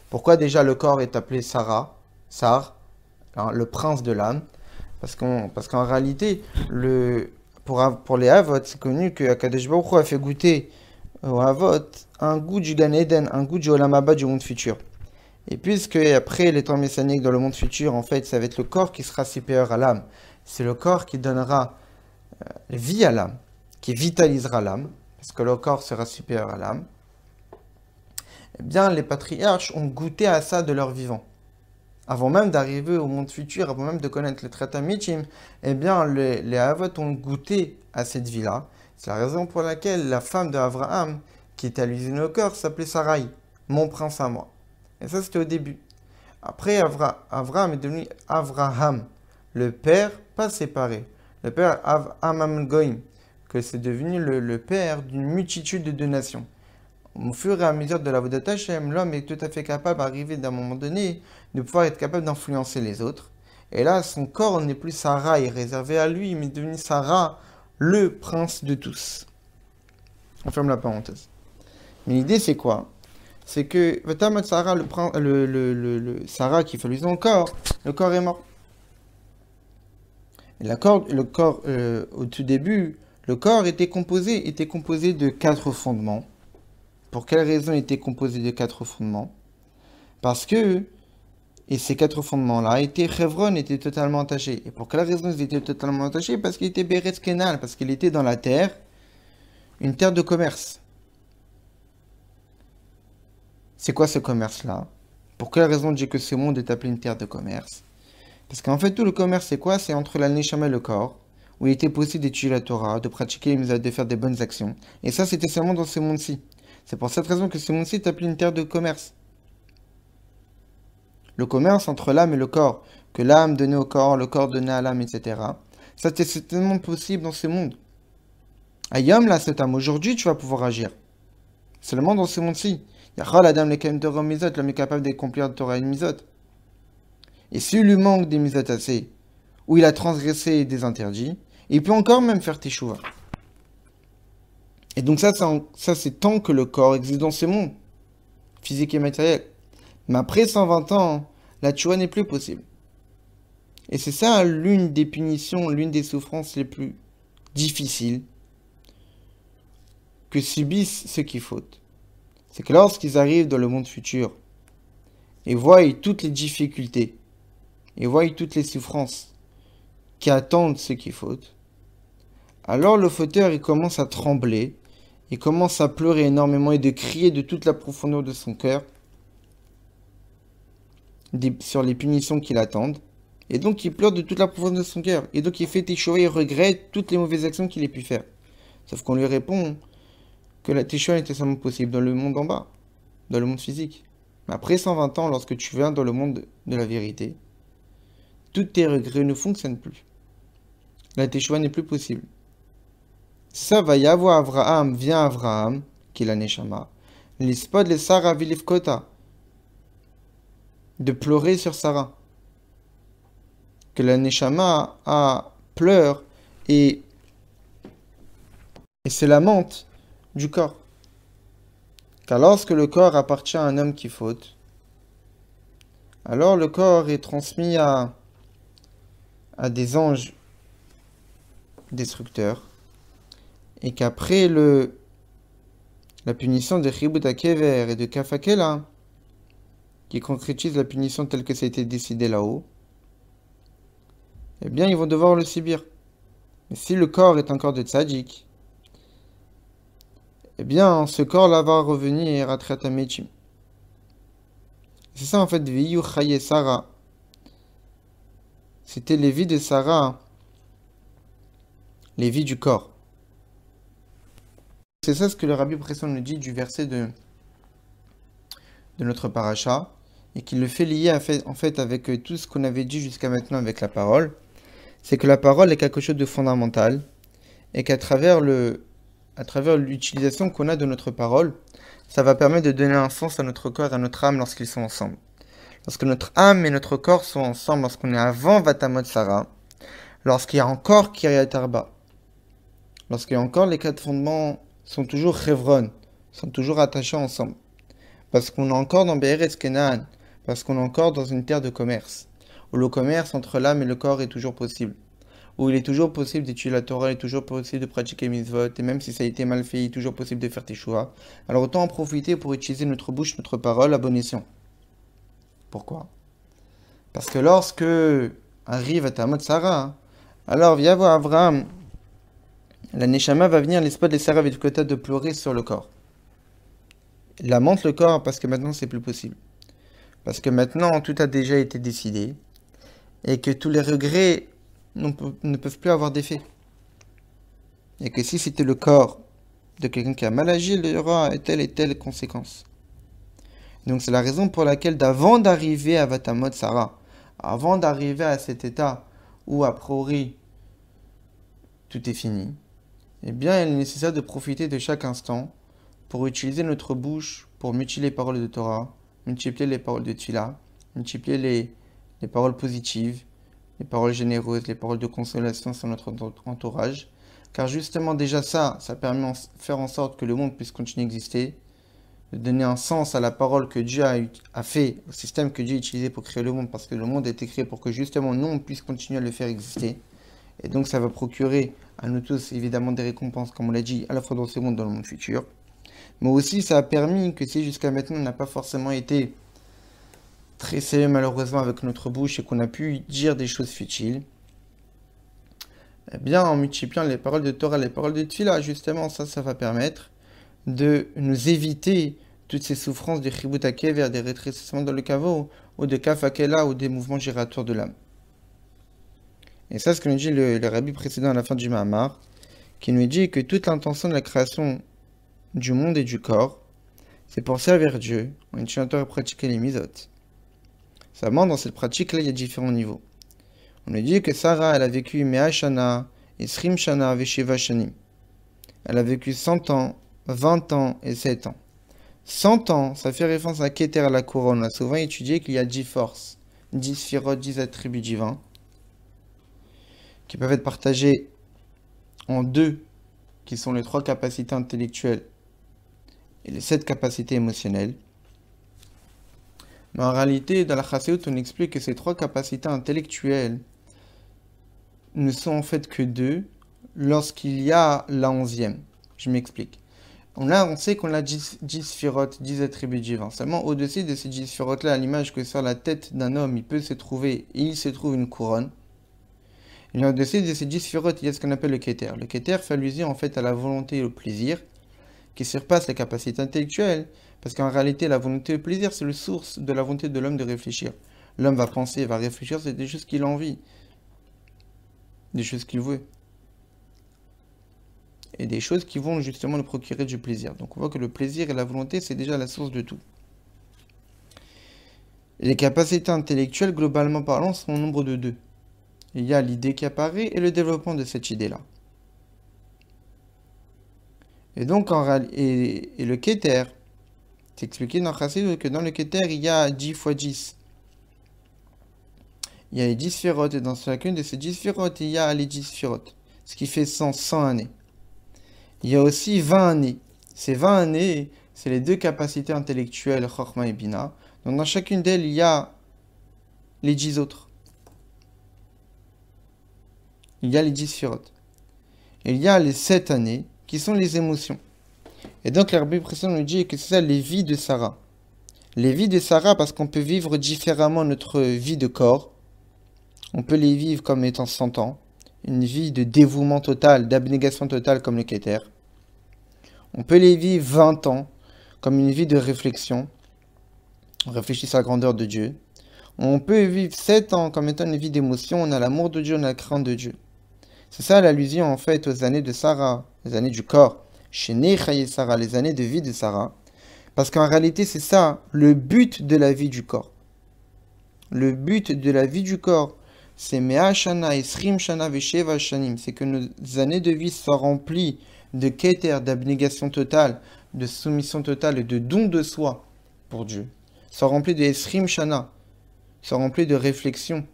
Pourquoi déjà le corps est appelé Sarah, Sar, hein, le prince de l'âme? Parce qu'en réalité, pour les Avot, c'est connu que Akadosh Baruch Hu a fait goûter aux Avot un goût du Gan Eden, un goût du Olam Haba, du monde futur. Et puisque après les temps messianiques dans le monde futur, en fait, ça va être le corps qui sera supérieur à l'âme. C'est le corps qui donnera vie à l'âme, qui vitalisera l'âme, parce que le corps sera supérieur à l'âme. Eh bien, les patriarches ont goûté à ça de leur vivant. Avant même d'arriver au monde futur, avant même de connaître le Trata Michim, eh bien, les Avot ont goûté à cette vie-là. C'est la raison pour laquelle la femme d'Avraham, qui était à l'usine au corps, s'appelait Sarai, mon prince à moi. Et ça, c'était au début. Après, Avraham est devenu Avraham, le père pas séparé. Le père Amam Goïm, que c'est devenu le père d'une multitude de nations. Au fur et à mesure de la Vodat Hashem, l'homme est tout à fait capable, d'arriver d'un moment donné, de pouvoir être capable d'influencer les autres. Et là, son corps n'est plus Sarah, est réservé à lui, mais est devenu Sarah, le prince de tous. On ferme la parenthèse. Mais l'idée, c'est quoi? C'est que Vatamot Sarah, Sarah qui fait lui son corps, le corps est mort. Et le corps, au tout début, le corps était composé de quatre fondements. Pour quelle raison était composé de quatre fondements? Parce que, et ces quatre fondements-là, Chevron était totalement attaché. Et pour quelle raison ils étaient totalement attachés? Parce qu'il était Beretz Kenan, parce qu'il était dans la terre, une terre de commerce. C'est quoi ce commerce-là? Pour quelle raison on dit que ce monde est appelé une terre de commerce? Parce qu'en fait, tout le commerce, c'est quoi? C'est entre la Neshama et le corps, où il était possible d'étudier la Torah, de pratiquer les mitzvot, de faire des bonnes actions. Et ça, c'était seulement dans ce monde-ci. C'est pour cette raison que ce monde-ci est appelé une terre de commerce. Le commerce entre l'âme et le corps, que l'âme donnait au corps, le corps donnait à l'âme, etc. Ça, c'est certainement possible dans ce monde. Ayom, là, cet âme, aujourd'hui, tu vas pouvoir agir. Seulement dans ce monde-ci. Yachol, Adam, le Kaim Torah Mizot, l'homme est capable d'accomplir la Torah et Mizot. Et s'il lui manque des Mizot assez, où il a transgressé des interdits, il peut encore même faire Teshuvah. Et donc ça c'est tant que le corps existe dans ce monde, physique et matériel. Mais après 120 ans, la Teshuvah n'est plus possible. Et c'est ça l'une des punitions, l'une des souffrances les plus difficiles que subissent ceux qui fautent. C'est que lorsqu'ils arrivent dans le monde futur et voient toutes les difficultés, et voient toutes les souffrances qui attendent ce qu'il faut, alors le fauteur, il commence à trembler, il commence à pleurer énormément et de crier de toute la profondeur de son cœur sur les punitions qui l'attendent. Et donc il pleure de toute la profondeur de son cœur. Et donc il fait teshuva et regrette toutes les mauvaises actions qu'il ait pu faire. Sauf qu'on lui répond que la teshuva était seulement possible dans le monde en bas, dans le monde physique. Mais après 120 ans, lorsque tu viens dans le monde de la vérité, tous tes regrets ne fonctionnent plus. La teshuva n'est plus possible. Ça va y avoir Avraham, vient Avraham, qui est la Neshama, l'ispod le Sarah vilifkota, de pleurer sur Sarah. Que la Neshama pleure et se lamente du corps. Car lorsque le corps appartient à un homme qui faute, alors le corps est transmis à des anges destructeurs, et qu'après la punition de Chibut HaKever et de Kafakela, qui concrétise la punition telle que ça a été décidé là-haut, eh bien ils vont devoir le subir. Mais si le corps est un corps de tzaddik, eh bien ce corps-là va revenir à Ratrat HaMetim. C'est ça en fait, Viyu Chaye Sarah. C'était les vies de Sarah, les vies du corps. C'est ça ce que le Rabbi précédent nous dit du verset de notre paracha, et qu'il le fait lier en fait avec tout ce qu'on avait dit jusqu'à maintenant avec la parole. C'est que la parole est quelque chose de fondamental, et qu'à travers l'utilisation qu'on a de notre parole, ça va permettre de donner un sens à notre corps et à notre âme lorsqu'ils sont ensemble. Lorsque notre âme et notre corps sont ensemble, lorsqu'on est avant Vatamot Sarah, lorsqu'il y a encore Kiryat Arba, lorsqu'il y a encore les quatre fondements sont toujours Chevron, sont toujours attachés ensemble. Parce qu'on est encore dans Be'eretz Kenaan, parce qu'on est encore dans une terre de commerce, où le commerce entre l'âme et le corps est toujours possible, où il est toujours possible d'étudier la Torah, il est toujours possible de pratiquer mitzvot, et même si ça a été mal fait, il est toujours possible de faire teshuva. Alors autant en profiter pour utiliser notre bouche, notre parole à bon escient. Pourquoi? Parce que lorsque arrive à Tamot Sarah, alors viens voir Avraham, la Neshama va venir, l'esprit de Sarah Vidkota de pleurer sur le corps. Il lamente le corps parce que maintenant c'est plus possible. Parce que maintenant tout a déjà été décidé et que tous les regrets ne peuvent plus avoir d'effet. Et que si c'était le corps de quelqu'un qui a mal agi, il y aura telle et telle conséquence. Donc c'est la raison pour laquelle avant d'arriver à Vatamot Sarah, avant d'arriver à cet état où a priori tout est fini, eh bien il est nécessaire de profiter de chaque instant pour utiliser notre bouche pour multiplier les paroles de Torah, multiplier les paroles de Tfilah, multiplier les paroles positives, les paroles généreuses, les paroles de consolation sur notre entourage. Car justement déjà ça permet de faire en sorte que le monde puisse continuer d'exister, de donner un sens à la parole que Dieu a fait, au système que Dieu a utilisé pour créer le monde, parce que le monde a été créé pour que justement nous on puisse continuer à le faire exister. Et donc ça va procurer à nous tous évidemment des récompenses, comme on l'a dit, à la fois dans ce monde et dans le monde futur. Mais aussi ça a permis que si jusqu'à maintenant on n'a pas forcément été très sérieux malheureusement avec notre bouche et qu'on a pu dire des choses futiles, eh bien en multipliant les paroles de Torah, les paroles de Tfilah, justement ça va permettre de nous éviter toutes ces souffrances de Chibut HaKever, des rétrécissements dans le caveau, ou de Kafakela, ou des mouvements giratoires de l'âme. Et ça, ce que nous dit le rabbi précédent à la fin du Mahamar, qui nous dit que toute l'intention de la création du monde et du corps, c'est pour servir Dieu, en utilisant et pratiquer les misot. Seulement, dans cette pratique-là, il y a différents niveaux. On nous dit que Sarah, elle a vécu Mea Shana, Esrim Shana, Veshiva Shanim. Elle a vécu 100 ans, 20 ans et 7 ans. 100 ans, ça fait référence à Keter, à la couronne. On a souvent étudié qu'il y a 10 forces, 10 sphirotes, 10 attributs divins, qui peuvent être partagés en deux, qui sont les 3 capacités intellectuelles et les 7 capacités émotionnelles. Mais en réalité, dans la Chassidut, on explique que ces 3 capacités intellectuelles ne sont en fait que 2 lorsqu'il y a la 11e. Je m'explique. On sait qu'on a 10 sphirotes, 10 attributs divins. Seulement au-dessus de ces 10 sphirotes-là, à l'image que sur la tête d'un homme, il se trouve une couronne. Et au-dessus de ces 10 sphérotes, il y a ce qu'on appelle le Keter. Le Keter fait allusion en fait à la volonté et au plaisir, qui surpasse les capacités intellectuelles, parce qu'en réalité, la volonté et le plaisir, c'est le source de la volonté de l'homme de réfléchir. L'homme va penser, va réfléchir, c'est des choses qu'il a envie, des choses qu'il veut, et des choses qui vont justement lui procurer du plaisir. Donc on voit que le plaisir et la volonté, c'est déjà la source de tout. Les capacités intellectuelles, globalement parlant, sont au nombre de deux. Il y a l'idée qui apparaît et le développement de cette idée-là. Et donc, et le Keter, c'est expliqué dans Chassidut que dans le Keter, il y a 10 fois 10. Il y a les 10 sphérotes, et dans chacune de ces 10 sphérotes, il y a les 10 sphérotes, ce qui fait 100 années. Il y a aussi 20 années. Ces 20 années, c'est les deux capacités intellectuelles, Chokhmah et Bina. Donc dans chacune d'elles, il y a les 10 autres. Il y a les 10 sphérotes. Et il y a les 7 années, qui sont les émotions. Et donc l'Arabie précédent nous dit que c'est ça les vies de Sarah. Les vies de Sarah, parce qu'on peut vivre différemment notre vie de corps. On peut les vivre comme étant 100 ans. Une vie de dévouement total, d'abnégation totale comme le Keter. On peut les vivre 20 ans, comme une vie de réflexion. On réfléchit sur la grandeur de Dieu. On peut vivre 7 ans comme étant une vie d'émotion. On a l'amour de Dieu, on a la crainte de Dieu. C'est ça l'allusion en fait aux années de Sarah, les années du corps. Chez Nechaye Sarah, les années de vie de Sarah. Parce qu'en réalité, c'est ça le but de la vie du corps. Le but de la vie du corps, c'est Mea Shana, Esrim Shana, Vesheva Shanim. C'est que nos années de vie soient remplies de Keter, d'abnégation totale, de soumission totale et de don de soi pour Dieu. Soient remplies de Esrim Shana, soient remplies de réflexion,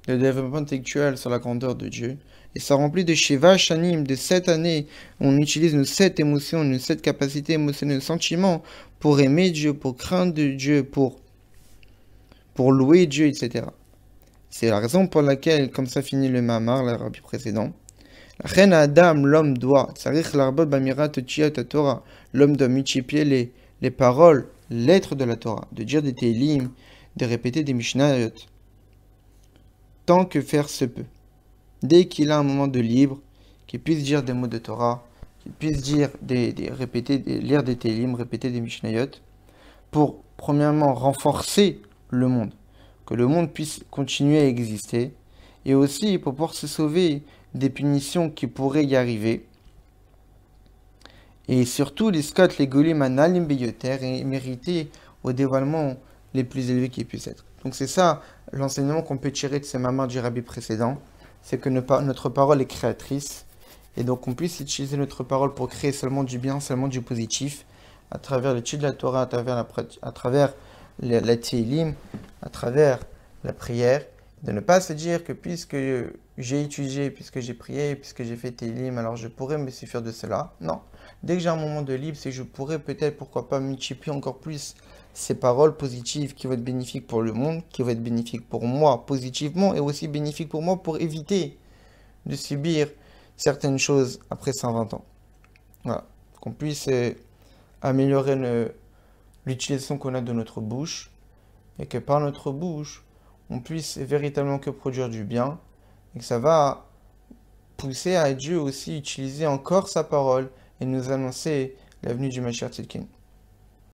de développement intellectuel sur la grandeur de Dieu. Et ça remplit de Sheva Shanim, de 7 années, où on utilise nos 7 émotions, nos 7 capacités émotionnelles, sentiments, pour aimer Dieu, pour craindre Dieu, pour louer Dieu, etc. C'est la raison pour laquelle, comme ça finit le Mamar, le rabbi précédent, la reine Adam, l'homme doit, l'homme doit multiplier les paroles, lettres de la Torah, de dire des Tehillim, de répéter des Mishnayot, tant que faire se peut. Dès qu'il a un moment de libre, qu'il puisse dire des mots de Torah, qu'il puisse dire lire des Tehillim, répéter des Mishnayot, pour premièrement renforcer le monde, que le monde puisse continuer à exister, et aussi pour pouvoir se sauver des punitions qui pourraient y arriver, et surtout les Scott, les Golim, Analim Beyoter, et mériter au dévoilement les plus élevés qui puissent être. Donc c'est ça l'enseignement qu'on peut tirer de ces mamans du rabbi précédent, c'est que notre parole est créatrice, et donc on puisse utiliser notre parole pour créer seulement du bien, seulement du positif, à travers l'étude de la Torah, à travers la Tehillim, à travers la prière, de ne pas se dire que puisque j'ai étudié, puisque j'ai prié, puisque j'ai fait Tehillim, alors je pourrais me suffire de cela. Non. Dès que j'ai un moment de libre, c'est que je pourrais peut-être, pourquoi pas, multiplier encore plus ces paroles positives qui vont être bénéfiques pour le monde, qui vont être bénéfiques pour moi positivement et aussi bénéfiques pour moi pour éviter de subir certaines choses après 120 ans. Voilà. Qu'on puisse améliorer l'utilisation qu'on a de notre bouche et que par notre bouche, on puisse véritablement que produire du bien et que ça va pousser à Dieu aussi utiliser encore sa parole et nous annoncer la venue du Mashiach Tzidkenu.